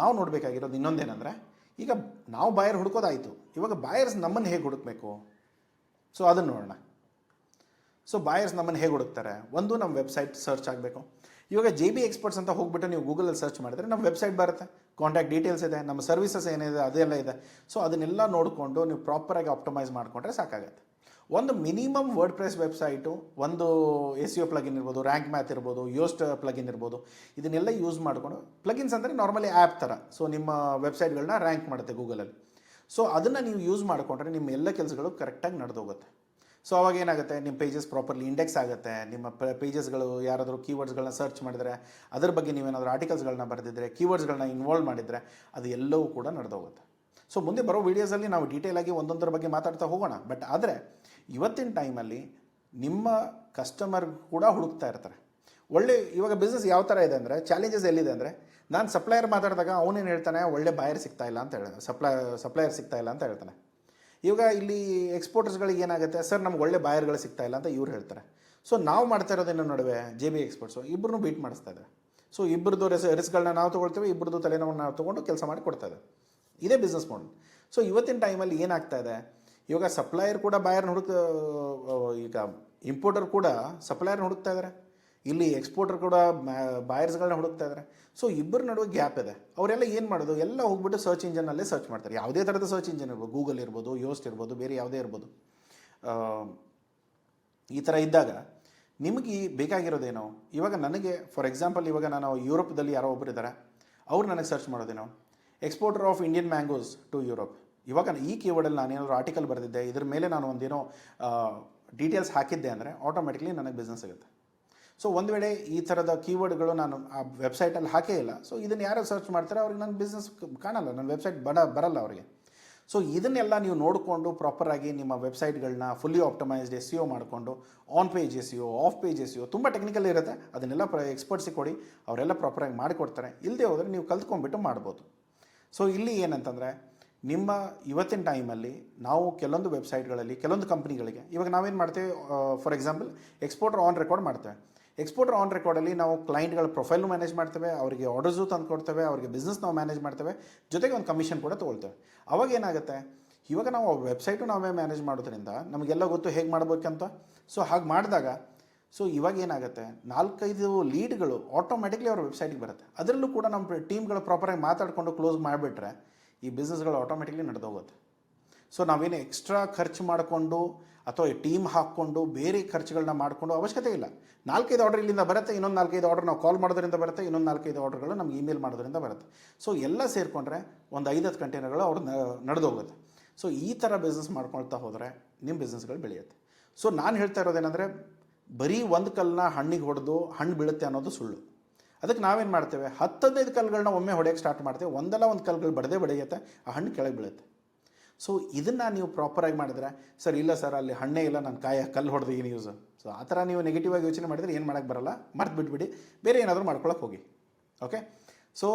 ನಾವು ನೋಡಬೇಕಾಗಿರೋದು ಇನ್ನೊಂದೇನೆಂದರೆ, ಈಗ ನಾವು ಬಾಯರ್ ಹುಡ್ಕೋದಾಯಿತು, ಇವಾಗ ಬಾಯರ್ಸ್ ನಮ್ಮನ್ನು ಹೇಗೆ ಹುಡುಕಬೇಕು? ಸೊ ಅದನ್ನು ನೋಡೋಣ. ಸೊ ಬಾಯರ್ಸ್ ನಮ್ಮನ್ನು ಹೇಗೆ ಹುಡುಕ್ತಾರೆ? ಒಂದು, ನಮ್ಮ ವೆಬ್ಸೈಟ್ ಸರ್ಚ್ ಆಗಬೇಕು. ಇವಾಗ JB ಎಕ್ಸ್ಪರ್ಟ್ಸ್ ಅಂತ ಹೋಗ್ಬಿಟ್ಟು ನೀವು ಗೂಗಲಲ್ಲಿ ಸರ್ಚ್ ಮಾಡಿದ್ರೆ ನಮ್ಮ ವೆಬ್ಸೈಟ್ ಬರುತ್ತೆ, ಕಾಂಟ್ಯಾಕ್ಟ್ ಡೀಟೇಲ್ಸ್ ಇದೆ, ನಮ್ಮ ಸರ್ವಿಸಸ್ ಏನಿದೆ ಅದೆಲ್ಲ ಇದೆ. ಸೊ ಅದನ್ನೆಲ್ಲ ನೋಡಿಕೊಂಡು ನೀವು ಪ್ರಾಪರಾಗಿ ಆಪ್ಟಮೈಸ್ ಮಾಡಿಕೊಂಡ್ರೆ ಸಾಕಾಗತ್ತೆ. ಒಂದು ಮಿನಿಮಮ್ ವರ್ಡ್ ಪ್ರೆಸ್ ವೆಬ್ಸೈಟು, ಒಂದು SEO ಪ್ಲಗಿನ್ ಇರ್ಬೋದು, ರ್ಯಾಂಕ್ ಮ್ಯಾಥ್ ಇರ್ಬೋದು, ಯೋಸ್ಟ್ ಪ್ಲಗಿನ್ ಇರ್ಬೋದು, ಇದನ್ನೆಲ್ಲ ಯೂಸ್ ಮಾಡಿಕೊಂಡು, ಪ್ಲಗಿನ್ಸ್ ಅಂದರೆ ನಾರ್ಮಲಿ ಆ್ಯಪ್ ಥರ, ಸೊ ನಿಮ್ಮ ವೆಬ್ಸೈಟ್ಗಳನ್ನ ರ್ಯಾಂಕ್ ಮಾಡುತ್ತೆ ಗೂಗಲಲ್ಲಿ. ಸೊ ಅದನ್ನು ನೀವು ಯೂಸ್ ಮಾಡಿಕೊಂಡ್ರೆ ನಿಮ್ಮ ಎಲ್ಲ ಕೆಲಸಗಳು ಕರೆಕ್ಟಾಗಿ ನಡೆದೋಗುತ್ತೆ. ಸೊ ಅವಾಗ ಏನಾಗುತ್ತೆ, ನಿಮ್ಮ ಪೇಜಸ್ ಪ್ರಾಪರ್ಲಿ ಇಂಡೆಕ್ಸ್ ಆಗುತ್ತೆ. ನಿಮ್ಮ ಪೇಜಸ್ಗಳು ಯಾರಾದರೂ ಕೀವರ್ಡ್ಸ್ಗಳನ್ನ ಸರ್ಚ್ ಮಾಡಿದರೆ, ಅದರ ಬಗ್ಗೆ ನೀವೇನಾದರೂ ಆರ್ಟಿಕಲ್ಸ್ಗಳನ್ನ ಬರೆದಿದ್ದರೆ, ಕೀವರ್ಡ್ಸ್ಗಳನ್ನ ಇನ್ವಾಲ್ವ್ ಮಾಡಿದರೆ, ಅದು ಎಲ್ಲವೂ ಕೂಡ ನಡೆದೋಗುತ್ತೆ. ಸೊ ಮುಂದೆ ಬರೋ ವೀಡಿಯೋಸಲ್ಲಿ ನಾವು ಡೀಟೇಲಾಗಿ ಒಂದೊಂದರ ಬಗ್ಗೆ ಮಾತಾಡ್ತಾ ಹೋಗೋಣ. ಬಟ್ ಆದರೆ ಇವತ್ತಿನ ಟೈಮಲ್ಲಿ ನಿಮ್ಮ ಕಸ್ಟಮರ್ ಕೂಡ ಹುಡುಕ್ತಾ ಇರ್ತಾರೆ. ಇವಾಗ ಬಿಸ್ನೆಸ್ ಯಾವ ಥರ ಇದೆ ಅಂದರೆ, ಚಾಲೆಂಜಸ್ ಎಲ್ಲಿದೆ ಅಂದರೆ, ನಾನು ಸಪ್ಲೈಯರ್ ಮಾತಾಡಿದಾಗ ಅವನೇನು ಹೇಳ್ತಾನೆ, ಒಳ್ಳೆ ಬಾಯರ್ ಸಿಗ್ತಾ ಇಲ್ಲ ಅಂತ ಹೇಳ್ತಾನೆ, ಸಪ್ಲೈಯರ್ ಸಿಗ್ತಾ ಇಲ್ಲ ಅಂತ ಹೇಳ್ತಾನೆ. ಇವಾಗ ಇಲ್ಲಿ ಎಕ್ಸ್ಪೋರ್ಟರ್ಸ್ಗಳಿಗೆ ಏನಾಗುತ್ತೆ, ಸರ್ ನಮ್ಗೆ ಒಳ್ಳೆ ಬಾಯರ್ಗಳು ಸಿಗ್ತಾ ಇಲ್ಲ ಅಂತ ಇವ್ರು ಹೇಳ್ತಾರೆ. ಸೊ ನಾವು ಮಾಡ್ತಾ ಇರೋದೇನೋ ನಡುವೆ JB ಎಕ್ಸ್ಪರ್ಟ್ಸು ಇಬ್ಬರನ್ನೂ ಬೀಟ್ ಮಾಡಿಸ್ತಾ ಇದೆ. ಸೊ ಇಬ್ಬರದ್ದು ರಿಸ್ಕ್ಗಳನ್ನ ನಾವು ತೊಗೊಳ್ತೇವೆ, ಇಬ್ಬರದ್ದು ತಲೆನೋವನ್ನು ನಾವು ತೊಗೊಂಡು ಕೆಲಸ ಮಾಡಿ ಕೊಡ್ತಾ ಇದೆ. ಇದೇ ಬಿಸ್ನೆಸ್ ಮಾಡಲ್. ಸೊ ಇವತ್ತಿನ ಟೈಮಲ್ಲಿ ಏನಾಗ್ತಾ ಇದೆ, ಇವಾಗ ಸಪ್ಲೈಯರ್ ಕೂಡ ಬಾಯರ್ನ ಈಗ ಇಂಪೋರ್ಟರ್ ಕೂಡ ಸಪ್ಲೈಯರ್ನ ಹುಡುಕ್ತಾ ಇದ್ದಾರೆ, ಇಲ್ಲಿ ಎಕ್ಸ್ಪೋರ್ಟರ್ ಕೂಡ ಬಾಯರ್ಸ್ಗಳನ್ನ ಹುಡುಕ್ತಾ ಇದ್ದಾರೆ. ಸೊ ಇಬ್ಬರ ನಡುವೆ ಗ್ಯಾಪ್ ಇದೆ. ಅವರೆಲ್ಲ ಏನು ಮಾಡೋದು, ಎಲ್ಲ ಹೋಗ್ಬಿಟ್ಟು ಸರ್ಚ್ ಇಂಜನ್ನಲ್ಲೇ ಸರ್ಚ್ ಮಾಡ್ತಾರೆ. ಯಾವುದೇ ಥರದ ಸರ್ಚ್ ಇಂಜಿನ್ ಇರ್ಬೋದು, ಗೂಗಲ್ ಇರ್ಬೋದು, ಯೋಸ್ಟ್ ಇರ್ಬೋದು, ಬೇರೆ ಯಾವುದೇ ಇರ್ಬೋದು. ಈ ಥರ ಇದ್ದಾಗ ನಿಮಗೆ ಬೇಕಾಗಿರೋದೇನೋ, ಇವಾಗ ನನಗೆ ಫಾರ್ ಎಕ್ಸಾಂಪಲ್, ಇವಾಗ ನಾನು ಯುರೋಪ್ದಲ್ಲಿ ಯಾರೋ ಒಬ್ಬರು ಇದ್ದಾರೆ, ಅವ್ರು ನನಗೆ ಸರ್ಚ್ ಮಾಡೋದೇನೋ, exporter of Indian mangoes to Europe. ಇವಾಗ ಈ ಕೀವರ್ಡಲ್ಲಿ ನಾನೇನಾದರೂ ಆರ್ಟಿಕಲ್ ಬರೆದಿದ್ದೆ, ಇದ್ರ ಮೇಲೆ ನಾನು ಒಂದೇನೋ ಡೀಟೇಲ್ಸ್ ಹಾಕಿದ್ದೆ ಅಂದರೆ ಆಟೋಮೆಟಿಕ್ಲಿ ನನಗೆ ಬಿಸ್ನೆಸ್ ಆಗುತ್ತೆ. ಸೊ ಒಂದು ವೇಳೆ ಈ ಥರದ ಕೀವರ್ಡ್ಗಳು ನಾನು ಆ ವೆಬ್ಸೈಟಲ್ಲಿ ಹಾಕೇ ಇಲ್ಲ, ಸೊ ಇದನ್ನು ಯಾರು ಸರ್ಚ್ ಮಾಡ್ತಾರೆ ಅವ್ರಿಗೆ ನನ್ನ ಬಿಸ್ನೆಸ್ ಕಾಣಲ್ಲ, ನನ್ನ ವೆಬ್ಸೈಟ್ ಬರಲ್ಲ ಅವರಿಗೆ. ಸೊ ಇದನ್ನೆಲ್ಲ ನೀವು ನೋಡಿಕೊಂಡು ಪ್ರಾಪರಾಗಿ ನಿಮ್ಮ ವೆಬ್ಸೈಟ್ಗಳನ್ನ ಫುಲ್ಲಿ ಆಪ್ಟಮೈಸ್ಡ್ SEO ಮಾಡಿಕೊಂಡು, on page SEO, of page SEO ತುಂಬ ಟೆಕ್ನಿಕಲ್ ಇರುತ್ತೆ, ಅದನ್ನೆಲ್ಲ ಎಕ್ಸ್ಪರ್ಟ್ಸಿಗೆ ಕೊಡಿ, ಅವರೆಲ್ಲ ಪ್ರಾಪರಾಗಿ ಮಾಡಿಕೊಡ್ತಾರೆ. ಇಲ್ಲದೆ ಹೋದರೆ ನೀವು ಕಲ್ತ್ಕೊಂಡ್ಬಿಟ್ಟು ಮಾಡ್ಬೋದು. ಸೊ ಇಲ್ಲಿ ಏನಂತಂದರೆ, ನಿಮ್ಮ ಇವತ್ತಿನ ಟೈಮಲ್ಲಿ ನಾವು ಕೆಲವೊಂದು ವೆಬ್ಸೈಟ್ಗಳಲ್ಲಿ, ಕೆಲವೊಂದು ಕಂಪ್ನಿಗಳಿಗೆ, ಇವಾಗ ನಾವೇನು ಮಾಡ್ತೇವೆ, for example exporter on record ಮಾಡ್ತೇವೆ. ಎಕ್ಸ್ಪೋರ್ಟರ್ ಆನ್ ರೆಕಾರ್ಡಲ್ಲಿ ನಾವು ಕ್ಲೈಂಟ್ಗಳ ಪ್ರೊಫೈಲ್ನು ಮ್ಯಾನೇಜ್ ಮಾಡ್ತೇವೆ, ಅವರಿಗೆ ಆರ್ಡರ್ಸು ತಂದು ಕೊಡ್ತೇವೆ, ಅವರಿಗೆ ಬಿಸ್ನೆಸ್ ನಾವು ಮ್ಯಾನೇಜ್ ಮಾಡ್ತೇವೆ, ಜೊತೆಗೆ ಒಂದು ಕಮಿಷನ್ ಕೂಡ ತೊಗೊಳ್ತೇವೆ. ಅವಾಗ ಏನಾಗುತ್ತೆ, ಇವಾಗ ನಾವು ವೆಬ್ಸೈಟು ನಾವೇ ಮ್ಯಾನೇಜ್ ಮಾಡೋದ್ರಿಂದ ನಮಗೆಲ್ಲ ಗೊತ್ತು ಹೇಗೆ ಮಾಡ್ಬೇಕಂತ. ಸೊ ಹಾಗೆ ಮಾಡಿದಾಗ, ಸೊ ಇವಾಗ ಏನಾಗುತ್ತೆ, 4-5 ಲೀಡ್ಗಳು ಆಟೋಮೆಟಿಕ್ಲಿ ಅವ್ರ ವೆಬ್ಸೈಟಿಗೆ ಬರುತ್ತೆ. ಅದರಲ್ಲೂ ಕೂಡ ನಮ್ಮ ಟೀಮ್ಗಳು ಪ್ರಾಪರಾಗಿ ಮಾತಾಡಿಕೊಂಡು ಕ್ಲೋಸ್ ಮಾಡಿಬಿಟ್ರೆ ಈ ಬಿಸ್ನೆಸ್ಗಳು ಆಟೋಮೆಟಿಕ್ಲಿ ನಡೆದೋಗುತ್ತೆ. ಸೊ ನಾವೇನು ಎಕ್ಸ್ಟ್ರಾ ಖರ್ಚು ಮಾಡಿಕೊಂಡು ಅಥವಾ ಟೀಮ್ ಹಾಕ್ಕೊಂಡು ಬೇರೆ ಖರ್ಚುಗಳನ್ನ ಮಾಡಿಕೊಂಡು ಅವಶ್ಯಕತೆ ಇಲ್ಲ. 4-5 ಆರ್ಡರ್ ಇಲ್ಲಿಂದ ಬರುತ್ತೆ, ಇನ್ನೊಂದು 4-5 ಆರ್ಡರ್ ನಾವು ಕಾಲ್ ಮಾಡೋದ್ರಿಂದ ಬರುತ್ತೆ, ಇನ್ನೊಂದು 4-5 ಆರ್ಡರ್ಗಳು ನಮ್ಗೆ ಇಮೇಲ್ ಮಾಡೋದ್ರಿಂದ ಬರುತ್ತೆ. ಸೊ ಎಲ್ಲ ಸೇರಿಕೊಂಡ್ರೆ ಒಂದು 5-10 ಕಂಟೈನರ್ಗಳು ಅವ್ರು ನಡೆದೋಗುತ್ತೆ. ಸೊ ಈ ಥರ ಬಿಸ್ನೆಸ್ ಮಾಡ್ಕೊಳ್ತಾ ಹೋದರೆ ನಿಮ್ಮ ಬಿಸ್ನೆಸ್ಗಳು ಬೆಳೆಯುತ್ತೆ. ಸೊ ನಾನು ಹೇಳ್ತಾ ಇರೋದೇನೆಂದರೆ, ಬರೀ ಒಂದು ಕಲ್ಲನ್ನ ಹಣ್ಣಿಗೆ ಹೊಡೆದು ಹಣ್ಣು ಬೀಳುತ್ತೆ ಅನ್ನೋದು ಸುಳ್ಳು. ಅದಕ್ಕೆ ನಾವೇನು ಮಾಡ್ತೇವೆ, 10-15 ಕಲ್ಲುಗಳನ್ನ ಒಮ್ಮೆ ಹೊಡೆಯೋಕ್ಕೆ ಸ್ಟಾರ್ಟ್ ಮಾಡ್ತೇವೆ, ಒಂದಲ್ಲ ಒಂದು ಕಲ್ಲುಗಳು ಬಡದೇ ಬೆಳೆಯುತ್ತೆ, ಆ ಹಣ್ಣು ಕೆಳಗೆ ಬೀಳುತ್ತೆ. ಸೊ ಇದನ್ನು ನೀವು ಪ್ರಾಪರಾಗಿ ಮಾಡಿದ್ರೆ, ಸರ್ ಇಲ್ಲ ಸರ್ ಅಲ್ಲಿ ಹಣ್ಣೇ ಇಲ್ಲ, ನಾನು ಕಲ್ಲು ಹೊಡೆದು ಏನು ಯೂಸು. ಸೊ ಆ ಥರ ನೀವು ನೆಗೆಟಿವ್ ಆಗಿ ಯೋಚನೆ ಮಾಡಿದರೆ ಏನು ಮಾಡೋಕ್ಕೆ ಬರಲ್ಲ, ಮರ್ತು ಬಿಟ್ಬಿಡಿ, ಬೇರೆ ಏನಾದರೂ ಮಾಡ್ಕೊಳಕ್ಕೆ ಹೋಗಿ. ಓಕೆ, ಸೊ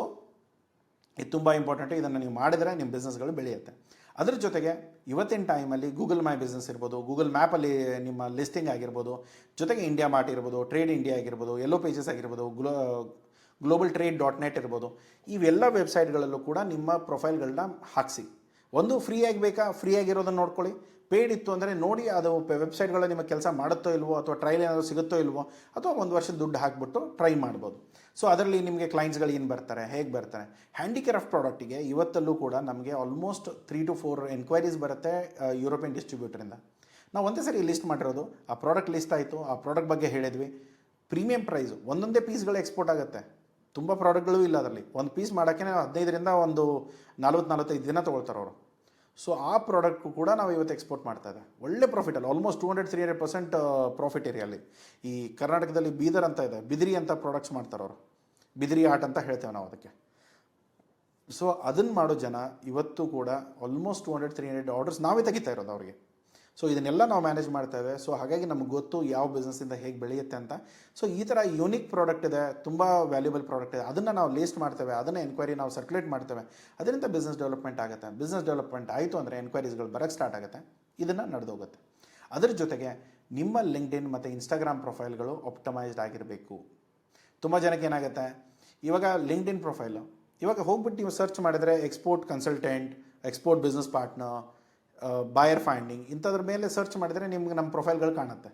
ಇದು ತುಂಬ ಇಂಪಾರ್ಟೆಂಟು. ಇದನ್ನು ನೀವು ಮಾಡಿದರೆ ನಿಮ್ಮ ಬಿಸ್ನೆಸ್ಗಳು ಬೆಳೆಯುತ್ತೆ. ಅದ್ರ ಜೊತೆಗೆ ಇವತ್ತಿನ ಟೈಮಲ್ಲಿ ಗೂಗಲ್ ಮೈ ಬಿಸ್ನೆಸ್ ಇರ್ಬೋದು, ಗೂಗಲ್ ಮ್ಯಾಪಲ್ಲಿ ನಿಮ್ಮ ಲಿಸ್ಟಿಂಗ್ ಆಗಿರ್ಬೋದು, ಜೊತೆಗೆ ಇಂಡಿಯಾ ಮಾರ್ಟ್ ಇರ್ಬೋದು, ಟ್ರೇಡ್ ಇಂಡಿಯಾ ಆಗಿರ್ಬೋದು, ಎಲ್ಲೋ ಪೇಜಸ್ ಆಗಿರ್ಬೋದು, ಗ್ಲೋಬಲ್ trade.net ಇರ್ಬೋದು, ಇವೆಲ್ಲ ವೆಬ್ಸೈಟ್ಗಳಲ್ಲೂ ಕೂಡ ನಿಮ್ಮ ಪ್ರೊಫೈಲ್ಗಳನ್ನ ಹಾಕಿಸಿ. ಒಂದು ಫ್ರೀಯಾಗಿ ಬೇಕಾ, ಫ್ರೀಯಾಗಿರೋದನ್ನು ನೋಡ್ಕೊಳ್ಳಿ. ಪೇಯ್ಡ್ ಇತ್ತು ಅಂದರೆ ನೋಡಿ ಅದು ವೆಬ್ಸೈಟ್ಗಳು ನಿಮ್ಮ ಕೆಲಸ ಮಾಡುತ್ತೋ ಇಲ್ವೋ, ಅಥವಾ ಟ್ರಯಲ್ ಏನಾದರೂ ಸಿಗುತ್ತೋ ಇಲ್ವೋ, ಅಥವಾ ಒಂದು ವರ್ಷದ ದುಡ್ಡು ಹಾಕಿಬಿಟ್ಟು ಟ್ರೈ ಮಾಡ್ಬೋದು. ಸೊ ಅದರಲ್ಲಿ ನಿಮಗೆ ಕ್ಲೈಂಟ್ಸ್ಗಳು ಏನು ಬರ್ತಾರೆ, ಹೇಗೆ ಬರ್ತಾರೆ. ಹ್ಯಾಂಡಿಕ್ರಾಫ್ಟ್ ಪ್ರಾಡಕ್ಟಿಗೆ ಇವತ್ತಲ್ಲೂ ಕೂಡ ನಮಗೆ ಆಲ್ಮೋಸ್ಟ್ 3 to 4 ಎನ್ಕ್ವೈರೀಸ್ ಬರುತ್ತೆ ಯುರೋಪಿಯನ್ ಡಿಸ್ಟ್ರಿಬ್ಯೂಟರಿಂದ. ನಾವು ಒಂದೇ ಸರಿ ಲಿಸ್ಟ್ ಮಾಡಿರೋದು, ಆ ಪ್ರಾಡಕ್ಟ್ ಲಿಸ್ಟ್ ಆಯಿತು, ಆ ಪ್ರಾಡಕ್ಟ್ ಬಗ್ಗೆ ಹೇಳಿದ್ವಿ. ಪ್ರೀಮಿಯಂ ಪ್ರೈಸು, ಒಂದೊಂದೇ ಪೀಸ್ಗಳು ಎಕ್ಸ್ಪೋರ್ಟ್ ಆಗುತ್ತೆ, ತುಂಬ ಪ್ರಾಡಕ್ಟ್ಗಳು ಇಲ್ಲ ಅದರಲ್ಲಿ. ಒಂದು ಪೀಸ್ ಮಾಡೋಕ್ಕೆ 15ರಿಂದ ಒಂದು 40-45 ದಿನ ತೊಗೊಳ್ತಾರೆ ಅವರು. ಸೊ ಆ ಪ್ರಾಡಕ್ಟು ಕೂಡ ನಾವು ಇವತ್ತು ಎಕ್ಸ್ಪೋರ್ಟ್ ಮಾಡ್ತಾ ಇದೆ, ಒಳ್ಳೆ ಪ್ರಾಫಿಟಲ್ಲಿ, ಆಲ್ಮೋಸ್ಟ್ 200-300% ಪ್ರಾಫಿಟ್ ಏರಿಯಲ್ಲಿ. ಈ ಕರ್ನಾಟಕದಲ್ಲಿ ಬೀದರ್ ಅಂತ ಇದೆ, ಬಿದಿರಿ ಅಂತ ಪ್ರಾಡಕ್ಟ್ಸ್ ಮಾಡ್ತಾರೆ ಅವರು, ಬಿದಿರಿ ಆರ್ಟ್ ಅಂತ ಹೇಳ್ತೇವೆ ನಾವು ಅದಕ್ಕೆ. ಸೊ ಅದನ್ನು ಮಾಡೋ ಜನ ಇವತ್ತು ಕೂಡ ಆಲ್ಮೋಸ್ಟ್ 200-300 ಆರ್ಡರ್ಸ್ ನಾವೇ ತೆಗಿತಾ ಇರೋದು ಅವರಿಗೆ. ಸೊ ಇದನ್ನೆಲ್ಲ ನಾವು ಮ್ಯಾನೇಜ್ ಮಾಡ್ತೇವೆ. ಸೊ ಹಾಗಾಗಿ ನಮ್ಗೆ ಗೊತ್ತು ಯಾವ ಬಿಸ್ನೆಸ್ಸಿಂದ ಹೇಗೆ ಬೆಳೆಯುತ್ತೆ ಅಂತ. ಸೊ ಈ ಥರ ಯೂನಿಕ್ ಪ್ರಾಡಕ್ಟ್ ಇದೆ, ತುಂಬ ವ್ಯಾಲ್ಯೂಬಲ್ ಪ್ರಾಡಕ್ಟ್ ಇದೆ, ಅದನ್ನು ನಾವು ಲಿಸ್ಟ್ ಮಾಡ್ತೇವೆ, ಅದನ್ನು ಎನ್ಕ್ವೈರಿ ನಾವು ಸರ್ಕ್ಯುಲೇಟ್ ಮಾಡ್ತೇವೆ. ಅದರಿಂದ ಬಿಸ್ನೆಸ್ ಡೆವಲಪ್ಮೆಂಟ್ ಆಗುತ್ತೆ. ಬಿಸ್ನೆಸ್ ಡೆವಲಪ್ಮೆಂಟ್ ಆಯಿತು ಅಂದರೆ ಎನ್ಕ್ವೈರೀಸ್ಗಳು ಬರೋಕ್ಕೆ ಸ್ಟಾರ್ಟ್ ಆಗುತ್ತೆ, ಇದನ್ನು ನಡೆದೋಗುತ್ತೆ. ಅದರ ಜೊತೆಗೆ ನಿಮ್ಮ ಲಿಂಕ್ಡ್ಇನ್ ಮತ್ತು ಇನ್ಸ್ಟಾಗ್ರಾಮ್ ಪ್ರೊಫೈಲ್ಗಳು ಆಪ್ಟಮೈಸ್ಡ್ ಆಗಿರಬೇಕು. ತುಂಬ ಜನಕ್ಕೆ ಏನಾಗುತ್ತೆ, ಇವಾಗ ಲಿಂಕ್ಡ್ಇನ್ ಪ್ರೊಫೈಲು ಇವಾಗ ಹೋಗ್ಬಿಟ್ಟು ನೀವು ಸರ್ಚ್ ಮಾಡಿದರೆ export consultant, export business partner, buyer finding ಇಂಥದ್ರ ಮೇಲೆ ಸರ್ಚ್ ಮಾಡಿದರೆ ನಿಮ್ಗೆ ನಮ್ಮ ಪ್ರೊಫೈಲ್ಗಳು ಕಾಣುತ್ತೆ.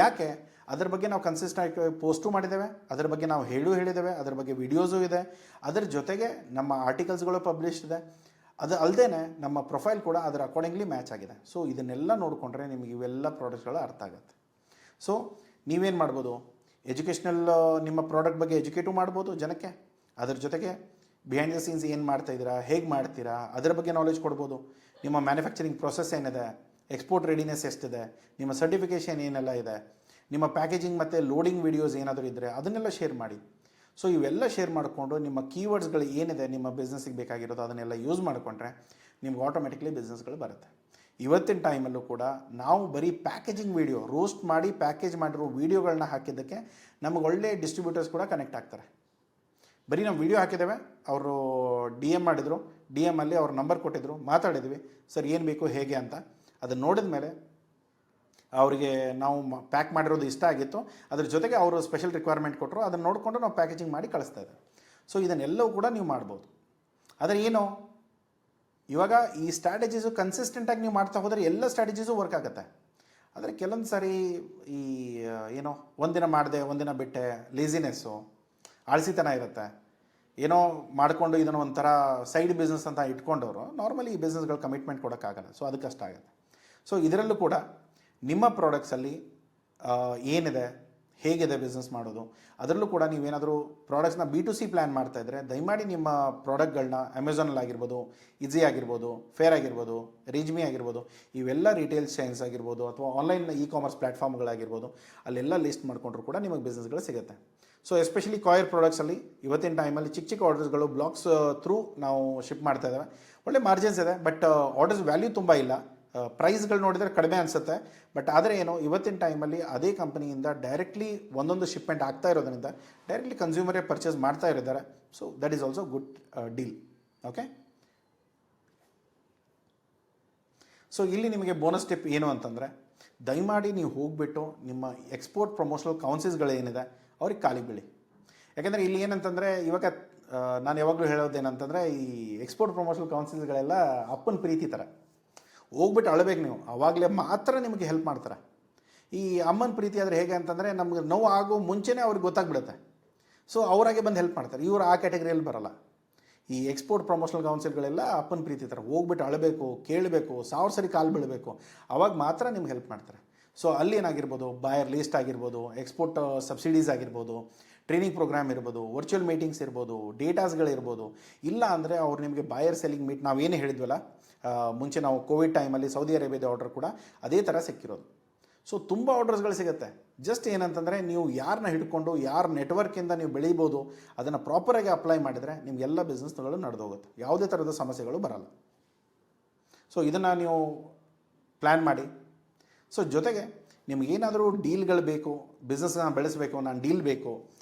ಯಾಕೆ? ಅದ್ರ ಬಗ್ಗೆ ನಾವು ಕನ್ಸಿಸ್ಟೆಂಟ್ ಪೋಸ್ಟು ಮಾಡಿದ್ದೇವೆ, ಅದ್ರ ಬಗ್ಗೆ ನಾವು ಹೇಳಿದ್ದೇವೆ, ಅದ್ರ ಬಗ್ಗೆ ವಿಡಿಯೋಸು ಇದೆ, ಅದರ ಜೊತೆಗೆ ನಮ್ಮ ಆರ್ಟಿಕಲ್ಸ್ಗಳು ಪಬ್ಲಿಷ್ ಇದೆ. ಅದು ಅಲ್ಲದೆ ನಮ್ಮ ಪ್ರೊಫೈಲ್ ಕೂಡ ಅದರ ಅಕಾರ್ಡಿಂಗ್ಲಿ ಮ್ಯಾಚ್ ಆಗಿದೆ. ಸೊ ಇದನ್ನೆಲ್ಲ ನೋಡಿಕೊಂಡ್ರೆ ನಿಮಗೆ ಇವೆಲ್ಲ ಪ್ರಾಡಕ್ಟ್ಸ್ಗಳು ಅರ್ಥ ಆಗುತ್ತೆ. ಸೊ ನೀವೇನು ಮಾಡ್ಬೋದು, ಎಜುಕೇಷ್ನಲ್ ನಿಮ್ಮ ಪ್ರಾಡಕ್ಟ್ ಬಗ್ಗೆ ಎಜುಕೇಟು ಮಾಡ್ಬೋದು ಜನಕ್ಕೆ, ಅದ್ರ ಜೊತೆಗೆ ಬಿಹೈಂಡ್ ದ ಸೀನ್ಸ್ ಏನು ಮಾಡ್ತಾಯಿದ್ದೀರಾ, ಹೇಗೆ ಮಾಡ್ತೀರಾ ಅದರ ಬಗ್ಗೆ ನಾಲೆಜ್ ಕೊಡ್ಬೋದು. ನಿಮ್ಮ ಮ್ಯಾನುಫ್ಯಾಕ್ಚರಿಂಗ್ ಪ್ರೊಸೆಸ್ ಏನಿದೆ, ಎಕ್ಸ್ಪೋರ್ಟ್ ರೆಡಿನೆಸ್ ಎಷ್ಟಿದೆ, ನಿಮ್ಮ ಸರ್ಟಿಫಿಕೇಷನ್ ಏನೆಲ್ಲ ಇದೆ, ನಿಮ್ಮ ಪ್ಯಾಕೇಜಿಂಗ್ ಮತ್ತು ಲೋಡಿಂಗ್ ವೀಡಿಯೋಸ್ ಏನಾದರೂ ಇದ್ದರೆ ಅದನ್ನೆಲ್ಲ ಶೇರ್ ಮಾಡಿ. ಸೊ ಇವೆಲ್ಲ ಶೇರ್ ಮಾಡಿಕೊಂಡು ನಿಮ್ಮ ಕೀವರ್ಡ್ಸ್ಗಳು ಏನಿದೆ ನಿಮ್ಮ ಬಿಸ್ನೆಸ್ಸಿಗೆ ಬೇಕಾಗಿರೋದು ಅದನ್ನೆಲ್ಲ ಯೂಸ್ ಮಾಡಿಕೊಂಡ್ರೆ ನಿಮ್ಗೆ ಆಟೋಮೆಟಿಕ್ಲಿ ಬಿಸ್ನೆಸ್ಗಳು ಬರುತ್ತೆ. ಇವತ್ತಿನ ಟೈಮಲ್ಲೂ ಕೂಡ ನಾವು ಬರೀ ಪ್ಯಾಕೇಜಿಂಗ್ ವೀಡಿಯೋ, ರೋಸ್ಟ್ ಮಾಡಿ ಪ್ಯಾಕೇಜ್ ಮಾಡಿರೋ ವೀಡಿಯೋಗಳನ್ನ ಹಾಕಿದ್ದಕ್ಕೆ ನಮಗೆ ಒಳ್ಳೆ ಡಿಸ್ಟ್ರಿಬ್ಯೂಟರ್ಸ್ ಕೂಡ ಕನೆಕ್ಟ್ ಆಗ್ತಾರೆ. ಬರೀ ನಾವು ವೀಡಿಯೋ ಹಾಕಿದ್ದೇವೆ, ಅವರು ಡಿ ಎಮ್ ಮಾಡಿದರು, ಡಿ ಎಮ್ಮಲ್ಲಿ ಅವ್ರ ನಂಬರ್ ಕೊಟ್ಟಿದ್ದರು, ಮಾತಾಡಿದ್ವಿ, ಸರ್ ಏನು ಬೇಕು ಹೇಗೆ ಅಂತ. ಅದನ್ನು ನೋಡಿದ ಮೇಲೆ ಅವರಿಗೆ ನಾವು ಪ್ಯಾಕ್ ಮಾಡಿರೋದು ಇಷ್ಟ ಆಗಿತ್ತು, ಅದ್ರ ಜೊತೆಗೆ ಅವರು ಸ್ಪೆಷಲ್ ರಿಕ್ವೈರ್ಮೆಂಟ್ ಕೊಟ್ಟರು, ಅದನ್ನು ನೋಡಿಕೊಂಡು ನಾವು ಪ್ಯಾಕೇಜಿಂಗ್ ಮಾಡಿ ಕಳಿಸ್ತಾ ಇದ್ದೇವೆ. ಸೊ ಇದನ್ನೆಲ್ಲವೂ ಕೂಡ ನೀವು ಮಾಡ್ಬೋದು. ಆದರೆ ಏನು, ಇವಾಗ ಈ ಸ್ಟ್ರಾಟಜೀಸು ಕನ್ಸಿಸ್ಟೆಂಟಾಗಿ ನೀವು ಮಾಡ್ತಾ ಹೋದರೆ ಎಲ್ಲ ಸ್ಟ್ರಾಟಜೀಸು ವರ್ಕ್ ಆಗುತ್ತೆ. ಆದರೆ ಕೆಲವೊಂದು ಸಾರಿ ಈ ಏನೋ ಒಂದಿನ ಮಾಡಿದೆ ಒಂದಿನ ಬಿಟ್ಟೆ, ಲೇಸಿನೆಸ್ಸು, ಆಳ್ಸಿತನ ಇರುತ್ತೆ. ಏನೋ ಮಾಡಿಕೊಂಡು ಇದನ್ನು ಒಂಥರ ಸೈಡ್ ಬಿಸ್ನೆಸ್ ಅಂತ ಇಟ್ಕೊಂಡವರು ನಾರ್ಮಲಿ ಈ ಬಿಸ್ನೆಸ್ಗಳು ಕಮಿಟ್ಮೆಂಟ್ ಕೊಡೋಕ್ಕಾಗಲ್ಲ. ಸೊ ಅದು ಕಷ್ಟ ಆಗುತ್ತೆ. ಸೊ ಇದರಲ್ಲೂ ಕೂಡ ನಿಮ್ಮ ಪ್ರಾಡಕ್ಟ್ಸಲ್ಲಿ ಏನಿದೆ, ಹೇಗಿದೆ ಬಿಸ್ನೆಸ್ ಮಾಡೋದು, ಅದರಲ್ಲೂ ಕೂಡ ನೀವೇನಾದರೂ ಪ್ರಾಡಕ್ಟ್ಸ್ನ B2C ಪ್ಲ್ಯಾನ್ ಮಾಡ್ತಾಯಿದ್ರೆ ದಯಮಾಡಿ ನಿಮ್ಮ ಪ್ರಾಡಕ್ಟ್ಗಳನ್ನ ಅಮೆಝಾನಲ್ಲಿ ಆಗಿರ್ಬೋದು, ಈಸಿ ಆಗಿರ್ಬೋದು, ಫೇರ್ ಆಗಿರ್ಬೋದು, ರೀಜ್ಮಿ ಆಗಿರ್ಬೋದು, ಇವೆಲ್ಲ ರಿಟೇಲ್ ಚೈನ್ಸ್ ಆಗಿರ್ಬೋದು ಅಥವಾ ಆನ್ಲೈನ್ ಕಾಮರ್ಸ್ ಪ್ಲ್ಯಾಟ್ಫಾರ್ಮ್ಗಳಾಗಿರ್ಬೋದು, ಅಲ್ಲೆಲ್ಲ ಲಿಸ್ಟ್ ಮಾಡಿಕೊಂಡ್ರು ಕೂಡ ನಿಮಗೆ ಬಿಸ್ನೆಸ್ಗಳು ಸಿಗುತ್ತೆ. ಸೊ ಎಸ್ಪೆಷಲಿ ಕಾಯರ್ ಪ್ರಾಡಕ್ಟ್ಸಲ್ಲಿ ಇವತ್ತಿನ ಟೈಮಲ್ಲಿ ಚಿಕ್ಕ ಚಿಕ್ಕ ಆರ್ಡರ್ಸ್ಗಳು ಬ್ಲಾಕ್ಸ್ ಥ್ರೂ ನಾವು ಶಿಪ್ ಮಾಡ್ತಾ ಇದ್ದೇವೆ. ಒಳ್ಳೆ ಮಾರ್ಜಿನ್ಸ್ ಇದೆ, ಬಟ್ ಆರ್ಡರ್ಸ್ ವ್ಯಾಲ್ಯೂ ತುಂಬ ಇಲ್ಲ. ಪ್ರೈಸ್ಗಳು ನೋಡಿದರೆ ಕಡಿಮೆ ಅನಿಸುತ್ತೆ. ಬಟ್ ಆದರೆ ಏನು, ಇವತ್ತಿನ ಟೈಮಲ್ಲಿ ಅದೇ ಕಂಪನಿಯಿಂದ ಡೈರೆಕ್ಟ್ಲಿ ಒಂದೊಂದು ಶಿಪ್ಮೆಂಟ್ ಆಗ್ತಾ ಇರೋದ್ರಿಂದ ಡೈರೆಕ್ಟ್ಲಿ ಕನ್ಸ್ಯೂಮರೇ ಪರ್ಚೇಸ್ ಮಾಡ್ತಾ ಇದ್ದಾರೆ. So that is also good deal. Okay, so ಇಲ್ಲಿ ನಿಮಗೆ ಬೋನಸ್ ಟಿಪ್ ಏನು ಅಂತಂದರೆ, ದಯಮಾಡಿ ನೀವು ಹೋಗಿಬಿಟ್ಟು ನಿಮ್ಮ ಎಕ್ಸ್ಪೋರ್ಟ್ ಪ್ರಮೋಷನಲ್ ಕೌನ್ಸಿಲ್ಸ್ಗಳೇನಿದೆ ಅವ್ರಿಗೆ ಕಾಲಿಗೆ ಬೀಳಿ. ಯಾಕೆಂದರೆ ಇಲ್ಲಿ ಏನಂತಂದರೆ ಇವಾಗ ನಾನು ಯಾವಾಗಲೂ ಹೇಳೋದೇನಂತಂದರೆ, ಈ ಎಕ್ಸ್ಪೋರ್ಟ್ ಪ್ರಮೋಷನಲ್ ಕೌನ್ಸಿಲ್ಸ್ಗಳೆಲ್ಲ ಅಪ್ಪನ ಪ್ರೀತಿ ಥರ. ಹೋಗ್ಬಿಟ್ಟು ಅಳಬೇಕು ನೀವು, ಆವಾಗಲೇ ಮಾತ್ರ ನಿಮಗೆ ಹೆಲ್ಪ್ ಮಾಡ್ತಾರೆ. ಈ ಅಮ್ಮನ ಪ್ರೀತಿ ಆದರೆ ಹೇಗೆ ಅಂತಂದರೆ, ನಮ್ಗೆ ನೋವು ಆಗೋ ಮುಂಚೆನೇ ಅವ್ರಿಗೆ ಗೊತ್ತಾಗ್ಬಿಡುತ್ತೆ. ಸೊ ಅವರಾಗೆ ಬಂದು ಹೆಲ್ಪ್ ಮಾಡ್ತಾರೆ. ಇವರು ಆ ಕ್ಯಾಟಗರಿಯಲ್ಲಿ ಬರೋಲ್ಲ. ಈ ಎಕ್ಸ್ಪೋರ್ಟ್ ಪ್ರಮೋಷನಲ್ ಕೌನ್ಸಿಲ್ಗಳೆಲ್ಲ ಅಪ್ಪನ ಪ್ರೀತಿ ಥರ. ಹೋಗ್ಬಿಟ್ಟು ಅಳಬೇಕು, ಕೇಳಬೇಕು, 1000 ಸರಿ ಕಾಲು ಬೀಳಬೇಕು, ಆವಾಗ ಮಾತ್ರ ನಿಮ್ಗೆ ಹೆಲ್ಪ್ ಮಾಡ್ತಾರೆ. ಸೊ ಅಲ್ಲಿ ಏನಾಗಿರ್ಬೋದು, ಬಾಯರ್ ಲೀಸ್ಟ್ ಆಗಿರ್ಬೋದು, ಎಕ್ಸ್ಪೋರ್ಟ್ ಸಬ್ಸಿಡೀಸ್ ಆಗಿರ್ಬೋದು, ಟ್ರೈನಿಂಗ್ ಪ್ರೋಗ್ರಾಮ್ ಇರ್ಬೋದು, ವರ್ಚುವಲ್ ಮೀಟಿಂಗ್ಸ್ ಇರ್ಬೋದು, ಡೇಟಾಸ್ಗಳಿರ್ಬೋದು. ಇಲ್ಲ ಅಂದರೆ ಅವ್ರು ನಿಮಗೆ ಬಾಯರ್ ಸೆಲ್ಲಿಂಗ್ ಮೀಟ್, ನಾವೇನು ಹೇಳಿದ್ವಲ್ಲ ಮುಂಚೆ ನಾವು ಕೋವಿಡ್ ಟೈಮಲ್ಲಿ ಸೌದಿ ಅರೇಬಿಯಾದ ಆರ್ಡರ್ ಕೂಡ ಅದೇ ಥರ ಸಿಕ್ಕಿರೋದು. ಸೊ ತುಂಬ ಆರ್ಡರ್ಸ್ಗಳು ಸಿಗುತ್ತೆ. ಜಸ್ಟ್ ಏನಂತಂದರೆ ನೀವು ಯಾರನ್ನ ಹಿಡ್ಕೊಂಡು ಯಾರ ನೆಟ್ವರ್ಕಿಂದ ನೀವು ಬೆಳೀಬೋದು, ಅದನ್ನು ಪ್ರಾಪರಾಗಿ ಅಪ್ಲೈ ಮಾಡಿದರೆ ನಿಮಗೆಲ್ಲ ಬಿಸ್ನೆಸ್ಗಳು ನಡೆದೋಗುತ್ತೆ, ಯಾವುದೇ ಥರದ ಸಮಸ್ಯೆಗಳು ಬರಲ್ಲ. ಸೊ ಇದನ್ನು ನೀವು ಪ್ಲ್ಯಾನ್ ಮಾಡಿ. ಸೊ ಜೊತೆಗೆ ನಿಮಗೇನಾದರೂ ಡೀಲ್ಗಳು ಬೇಕು, ಬಿಸ್ನೆಸ್ನ ಬೆಳೆಸಬೇಕು, ನಾನು ಡೀಲ್ ಬೇಕು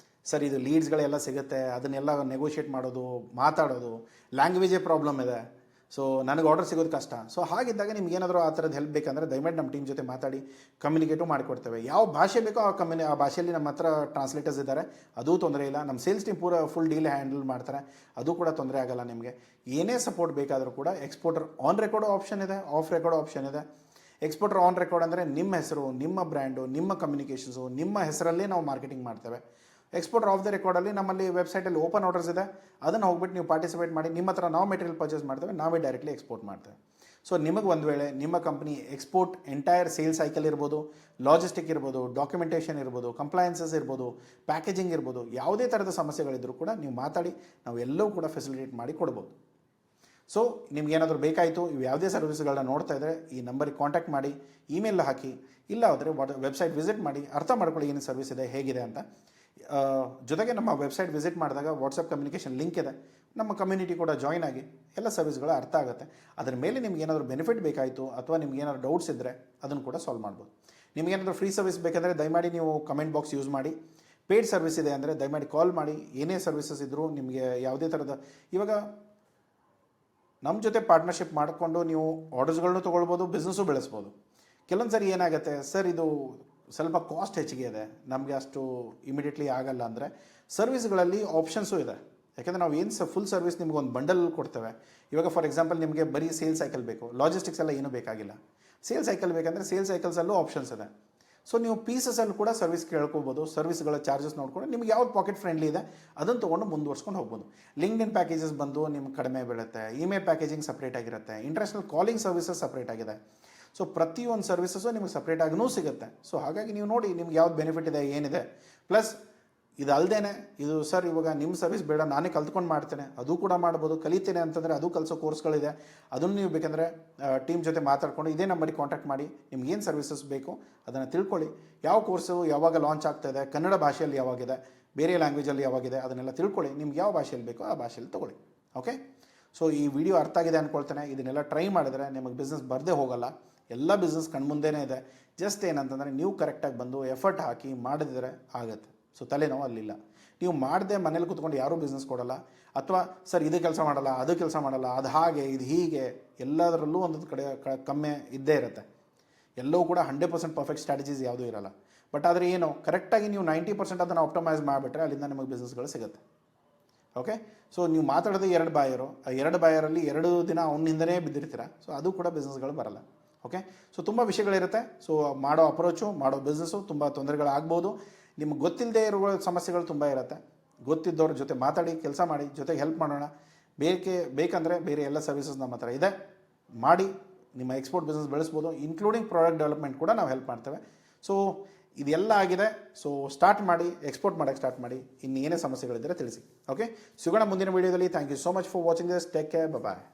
ಸರ್, ಇದು ಲೀಡ್ಸ್ಗಳೆಲ್ಲ ಸಿಗುತ್ತೆ, ಅದನ್ನೆಲ್ಲ ನೆಗೋಷಿಯೇಟ್ ಮಾಡೋದು, ಮಾತಾಡೋದು, ಲ್ಯಾಂಗ್ವೇಜೇ ಪ್ರಾಬ್ಲಮ್ ಇದೆ, ಸೊ ನನಗೆ ಆರ್ಡರ್ ಸಿಗೋದು ಕಷ್ಟ. ಸೊ ಹಾಗಿದ್ದಾಗ ನಿಮ್ಗೆ ಏನಾದರೂ ಆ ಥರದ್ದು ಹೆಲ್ಪ್ ಬೇಕಂದರೆ ದಯಮಾಡಿ ನಮ್ಮ ಟೀಮ್ ಜೊತೆ ಮಾತಾಡಿ ಕಮ್ಯುನಿಕೇಟು ಮಾಡಿಕೊಡ್ತೇವೆ. ಯಾವ ಭಾಷೆ ಬೇಕೋ ಆ ಭಾಷೆಯಲ್ಲಿ ನಮ್ಮ ಹತ್ರ ಟ್ರಾನ್ಸ್ಲೇಟರ್ಸ್ ಇದ್ದಾರೆ, ಅದೂ ತೊಂದರೆ ಇಲ್ಲ. ನಮ್ಮ sales team full deal handle ಮಾಡ್ತಾರೆ, ಅದು ಕೂಡ ತೊಂದರೆ ಆಗೋಲ್ಲ. ನಿಮಗೆ ಏನೇ ಸಪೋರ್ಟ್ ಬೇಕಾದರೂ ಕೂಡ ಎಕ್ಸ್ಪೋರ್ಟರ್ ಆನ್ ರೆಕಾರ್ಡ್ ಆಪ್ಷನ್ ಇದೆ, ಆಫ್ ರೆಕಾರ್ಡ್ ಆಪ್ಷನ್ ಇದೆ. ಎಕ್ಸ್ಪೋರ್ಟರ್ ಆನ್ ರೆಕಾರ್ಡ್ ಅಂದರೆ ನಿಮ್ಮ ಹೆಸರು, ನಿಮ್ಮ ಬ್ರ್ಯಾಂಡು, ನಿಮ್ಮ ಕಮ್ಯುನಿಕೇಷನ್ಸು, ನಿಮ್ಮ ಹೆಸರಲ್ಲೇ ನಾವು ಮಾರ್ಕೆಟಿಂಗ್ ಮಾಡ್ತೇವೆ. ಎಕ್ಸ್ಪೋರ್ಟರ್ ಆಫ್ ದ ರೆಕಾರ್ಡಲ್ಲಿ ನಮ್ಮಲ್ಲಿ ವೆಬ್ಸೈಟಲ್ಲಿ ಓಪನ್ ಆರ್ಡರ್ಸ್ ಇದೆ, ಅದನ್ನು ಹೋಗ್ಬಿಟ್ಟು ನೀವು ಪಾರ್ಟಿಸಿಪೇಟ್ ಮಾಡಿ, ನಿಮ್ಮ ಹತ್ರ ನಾವು ಮೆಟೀರಿಯಲ್ ಪರ್ಚೇಸ್ ಮಾಡ್ತೇವೆ, ನಾವೇ ಡೈರೆಕ್ಟ್ಲಿ ಎಕ್ಸ್ಪೋರ್ಟ್ ಮಾಡ್ತೇವೆ. ಸೊ ನಿಮಗೆ ಒಂದು ವೇಳೆ ನಿಮ್ಮ company export entire sale cycle ಇರ್ಬೋದು, ಲಾಜಿಸ್ಟಿಕ್ ಇರ್ಬೋದು, ಡಾಕ್ಯುಮೆಂಟೇಷನ್ ಇರ್ಬೋದು, ಕಂಪ್ಲೈನ್ಸಸ್ ಇರ್ಬೋದು, ಪ್ಯಾಕೇಜಿಂಗ್ ಇರ್ಬೋದು, ಯಾವುದೇ ಥರದ ಸಮಸ್ಯೆಗಳಿದ್ದರೂ ಕೂಡ ನೀವು ಮಾತಾಡಿ, ನಾವು ಎಲ್ಲವೂ ಕೂಡ ಫೆಸಿಲಿಟೇಟ್ ಮಾಡಿ ಕೊಡ್ಬೋದು. ಸೊ ನಿಮ್ಗೇನಾದರೂ ಬೇಕಾಯಿತು, ಇವು ಯಾವುದೇ ಸರ್ವಿಸ್ಗಳನ್ನ ನೋಡ್ತಾ ಇದ್ದರೆ ಈ ನಂಬರಿಗೆ ಕಾಂಟ್ಯಾಕ್ಟ್ ಮಾಡಿ, ಇಮೇಲ್ ಹಾಕಿ, ಇಲ್ಲ ಆದರೆ ವೆಬ್ಸೈಟ್ ವಿಸಿಟ್ ಮಾಡಿ, ಅರ್ಥ ಮಾಡ್ಕೊಳ್ಳಿ ಏನು ಸರ್ವಿಸ್ ಇದೆ, ಹೇಗಿದೆ ಅಂತ. ಜೊತೆಗೆ ನಮ್ಮ ವೆಬ್ಸೈಟ್ ವಿಸಿಟ್ ಮಾಡಿದಾಗ ವಾಟ್ಸಪ್ ಕಮ್ಯುನಿಕೇಷನ್ ಲಿಂಕ್ ಇದೆ, ನಮ್ಮ ಕಮ್ಯುನಿಟಿ ಕೂಡ ಜಾಯ್ನ್ ಆಗಿ ಎಲ್ಲ ಸರ್ವಿಸ್ಗಳು ಅರ್ಥ ಆಗುತ್ತೆ. ಅದರ ಮೇಲೆ ನಿಮ್ಗೆ ಏನಾದರೂ ಬೆನಿಫಿಟ್ ಬೇಕಾಯಿತು ಅಥವಾ ನಿಮ್ಗೆ ಏನಾದರೂ ಡೌಟ್ಸ್ ಇದ್ದರೆ ಅದನ್ನು ಕೂಡ ಸಾಲ್ವ್ ಮಾಡ್ಬೋದು. ನಿಮಗೇನಾದರೂ ಫ್ರೀ ಸರ್ವಿಸ್ ಬೇಕಂದರೆ ದಯಮಾಡಿ ನೀವು ಕಮೆಂಟ್ ಬಾಕ್ಸ್ ಯೂಸ್ ಮಾಡಿ. ಪೇಯ್ಡ್ ಸರ್ವಿಸ್ ಇದೆ ಅಂದರೆ ದಯಮಾಡಿ ಕಾಲ್ ಮಾಡಿ. ಏನೇ ಸರ್ವಿಸಸ್ ಇದ್ದರೂ ನಿಮಗೆ ಯಾವುದೇ ಥರದ, ಇವಾಗ ನಮ್ಮ ಜೊತೆ ಪಾರ್ಟ್ನರ್ಶಿಪ್ ಮಾಡಿಕೊಂಡು ನೀವು ಆರ್ಡರ್ಸ್ಗಳನ್ನೂ ತೊಗೊಳ್ಬೋದು, ಬಿಸ್ನೆಸ್ಸು ಬೆಳೆಸ್ಬೋದು. ಕೆಲವೊಂದು ಸರಿ ಏನಾಗುತ್ತೆ, ಸರ್ ಇದು ಸ್ವಲ್ಪ ಕಾಸ್ಟ್ ಹೆಚ್ಚಿಗೆ ಇದೆ, ನಮಗೆ ಅಷ್ಟು ಇಮಿಡಿಯೇಟ್ಲಿ ಆಗಲ್ಲ ಅಂದರೆ ಸರ್ವಿಸ್ಗಳಲ್ಲಿ ಆಪ್ಷನ್ಸು ಇದೆ. ಯಾಕೆಂದರೆ ನಾವು ಏನು ಫುಲ್ ಸರ್ವಿಸ್ ನಿಮ್ಗೆ ಒಂದು ಬಂಡಲ್ ಕೊಡ್ತೇವೆ. ಇವಾಗ ಫಾರ್ ಎಕ್ಸಾಂಪಲ್ ನಿಮಗೆ ಬರೀ ಸೇಲ್ ಸೈಕಲ್ ಬೇಕು, ಲಾಜಿಸ್ಟಿಕ್ಸ್ ಎಲ್ಲ ಏನೂ ಬೇಕಾಗಿಲ್ಲ. ಸೇಲ್ ಸೈಕಲ್ ಬೇಕಂದರೆ ಸೇಲ್ ಸೈಕಲ್ಸಲ್ಲೂ ಆಪ್ಷನ್ಸ್ ಇದೆ. ಸೊ ನೀವು ಪೀಸಸಲ್ಲಿ ಕೂಡ ಸರ್ವಿಸ್ ಕೇಳ್ಕೊಬೋದು, ಸರ್ವಿಸ್ಗಳ ಚಾರ್ಜಸ್ ನೋಡ್ಕೊಂಡು ನಿಮ್ಗೆ ಯಾವ್ದು ಪಾಕೆಟ್ ಫ್ರೆಂಡ್ಲಿ ಇದೆ ಅದನ್ನು ತೊಗೊಂಡು ಮುಂದುವರ್ಸ್ಕೊಂಡು ಹೋಗ್ಬೋದು. ಲಿಂಕ್ಡ್ಇನ್ ಪ್ಯಾಕೇಜಸ್ ಬಂದು ನಿಮ್ಗೆ ಕಡಿಮೆ ಬೀಳುತ್ತೆ, ಇಮೇಲ್ ಪ್ಯಾಕೇಜಿಂಗ್ ಸಪ್ರೇಟ್ ಆಗಿರುತ್ತೆ, ಇಂಟರ್ನ್ಯಾಷನಲ್ ಕಾಲಿಂಗ್ ಸರ್ವಿಸಸ್ ಸಪ್ರೇಟ್ ಆಗಿದೆ. ಸೊ ಪ್ರತಿಯೊಂದು ಸರ್ವಿಸಸ್ಸು ನಿಮಗೆ ಸಪ್ರೇಟಾಗಿನೂ ಸಿಗುತ್ತೆ. ಸೊ ಹಾಗಾಗಿ ನೀವು ನೋಡಿ ನಿಮ್ಗೆ ಯಾವ್ದು ಬೆನಿಫಿಟ್ ಇದೆ ಏನಿದೆ. ಪ್ಲಸ್ ಇದು ಅಲ್ಲದೇ ಇದು ಸರ್ ಇವಾಗ ನಿಮ್ಮ ಸರ್ವಿಸ್ ಬೇಡ ನಾನೇ ಕಲ್ತ್ಕೊಂಡು ಮಾಡ್ತೇನೆ, ಅದು ಕೂಡ ಮಾಡ್ಬೋದು. ಕಲಿತೇನೆ ಅಂತಂದರೆ ಅದು ಕಲಿಸೋ ಕೋರ್ಸ್ಗಳಿದೆ, ಅದನ್ನು ನೀವು ಬೇಕಂದರೆ ಟೀಮ್ ಜೊತೆ ಮಾತಾಡ್ಕೊಂಡು ಇದೇ ನಂಬರಿಗೆ ಕಾಂಟ್ಯಾಕ್ಟ್ ಮಾಡಿ ನಿಮ್ಗೆ ಏನು ಸರ್ವಿಸಸ್ ಬೇಕು ಅದನ್ನು ತಿಳ್ಕೊಳ್ಳಿ. ಯಾವ ಕೋರ್ಸು ಯಾವಾಗ ಲಾಂಚ್ ಆಗ್ತಾಯಿದೆ, ಕನ್ನಡ ಭಾಷೆಯಲ್ಲಿ ಯಾವಾಗಿದೆ, ಬೇರೆ ಲ್ಯಾಂಗ್ವೇಜಲ್ಲಿ ಯಾವಾಗಿದೆ ಅದನ್ನೆಲ್ಲ ತಿಳ್ಕೊಳ್ಳಿ. ನಿಮ್ಗೆ ಯಾವ ಭಾಷೆಯಲ್ಲಿ ಬೇಕೋ ಆ ಭಾಷೆಯಲ್ಲಿ ತೊಗೊಳ್ಳಿ. ಓಕೆ, ಸೊ ಈ ವಿಡಿಯೋ ಅರ್ಥ ಆಗಿದೆ ಅಂದ್ಕೊಳ್ತೇನೆ. ಇದನ್ನೆಲ್ಲ ಟ್ರೈ ಮಾಡಿದ್ರೆ ನಿಮಗೆ ಬಿಸ್ನೆಸ್ ಬರದೇ ಹೋಗಲ್ಲ. ಎಲ್ಲ ಬಿಸ್ನೆಸ್ ಕಣ್ಮುಂದೆನೇ ಇದೆ. ಜಸ್ಟ್ ಏನಂತಂದರೆ ನೀವು ಕರೆಕ್ಟಾಗಿ ಬಂದು ಎಫರ್ಟ್ ಹಾಕಿ ಮಾಡಿದ್ರೆ ಆಗುತ್ತೆ. ಸೊ ತಲೆನೋವು ಅಲ್ಲಿಲ್ಲ. ನೀವು ಮಾಡದೆ ಮನೇಲಿ ಕೂತ್ಕೊಂಡು ಯಾರೂ ಬಿಸ್ನೆಸ್ ಕೊಡಲ್ಲ, ಅಥವಾ ಸರ್ ಇದು ಕೆಲಸ ಮಾಡಲ್ಲ ಅದು ಕೆಲಸ ಮಾಡಲ್ಲ, ಅದು ಹಾಗೆ ಇದು ಹೀಗೆ, ಎಲ್ಲದರಲ್ಲೂ ಒಂದೊಂದು ಕಡೆ ಕಮ್ಮಿ ಇದ್ದೇ ಇರುತ್ತೆ. ಎಲ್ಲವೂ ಕೂಡ 100% ಪರ್ಫೆಕ್ಟ್ ಸ್ಟ್ರಾಟಜೀಸ್ ಯಾವುದೂ ಇರಲ್ಲ. ಬಟ್ ಆದರೆ ಏನು ಕರೆಕ್ಟಾಗಿ ನೀವು 90% ಅದನ್ನು ಆಪ್ಟಮೈಸ್ ಮಾಡಿಬಿಟ್ರೆ ಅಲ್ಲಿಂದ ನಿಮಗೆ ಬಿಸ್ನೆಸ್ಗಳು ಸಿಗುತ್ತೆ. ಓಕೆ, ಸೊ ನೀವು ಮಾತಾಡೋದು 2 ಬಾಯರು, ಆ 2 ಬಾಯರಲ್ಲಿ 2 ದಿನ ಅವನಿಂದನೇ ಬಿದ್ದಿರ್ತೀರ. ಸೊ ಅದು ಕೂಡ ಬಿಸ್ನೆಸ್ಗಳು ಬರಲ್ಲ. ಓಕೆ, ಸೊ ತುಂಬ ವಿಷಯಗಳಿರುತ್ತೆ. ಸೊ ಮಾಡೋ ಅಪ್ರೋಚು, ಮಾಡೋ ಬಿಸ್ನೆಸ್ಸು ತುಂಬ ತೊಂದರೆಗಳಾಗ್ಬೋದು. ನಿಮ್ಗೆ ಗೊತ್ತಿಲ್ಲದೆ ಇರುವ ಸಮಸ್ಯೆಗಳು ತುಂಬ ಇರುತ್ತೆ. ಗೊತ್ತಿದ್ದವ್ರ ಜೊತೆ ಮಾತಾಡಿ ಕೆಲಸ ಮಾಡಿ, ಜೊತೆಗೆ ಹೆಲ್ಪ್ ಮಾಡೋಣ. ಬೇಕಂದರೆ ಬೇರೆ ಎಲ್ಲ ಸರ್ವಿಸಸ್ ನಮ್ಮ ಹತ್ರ ಇದೆ, ಮಾಡಿ ನಿಮ್ಮ ಎಕ್ಸ್ಪೋರ್ಟ್ ಬಿಸ್ನೆಸ್ ಬೆಳೆಸ್ಬೋದು. ಇನ್ಕ್ಲೂಡಿಂಗ್ ಪ್ರಾಡಕ್ಟ್ ಡೆವಲಪ್ಮೆಂಟ್ ಕೂಡ ನಾವು ಹೆಲ್ಪ್ ಮಾಡ್ತೇವೆ. ಸೊ ಇದೆಲ್ಲ ಆಗಿದೆ. ಸೊ ಸ್ಟಾರ್ಟ್ ಮಾಡಿ, ಎಕ್ಸ್ಪೋರ್ಟ್ ಮಾಡೋಕ್ಕೆ ಸ್ಟಾರ್ಟ್ ಮಾಡಿ. ಇನ್ನೇನೇ ಸಮಸ್ಯೆಗಳಿದ್ದರೆ ತಿಳಿಸಿ. ಓಕೆ, ಸಿಗೋಣ ಮುಂದಿನ ವೀಡಿಯೋದಲ್ಲಿ. Thank you so much for watching this. Take care, bye.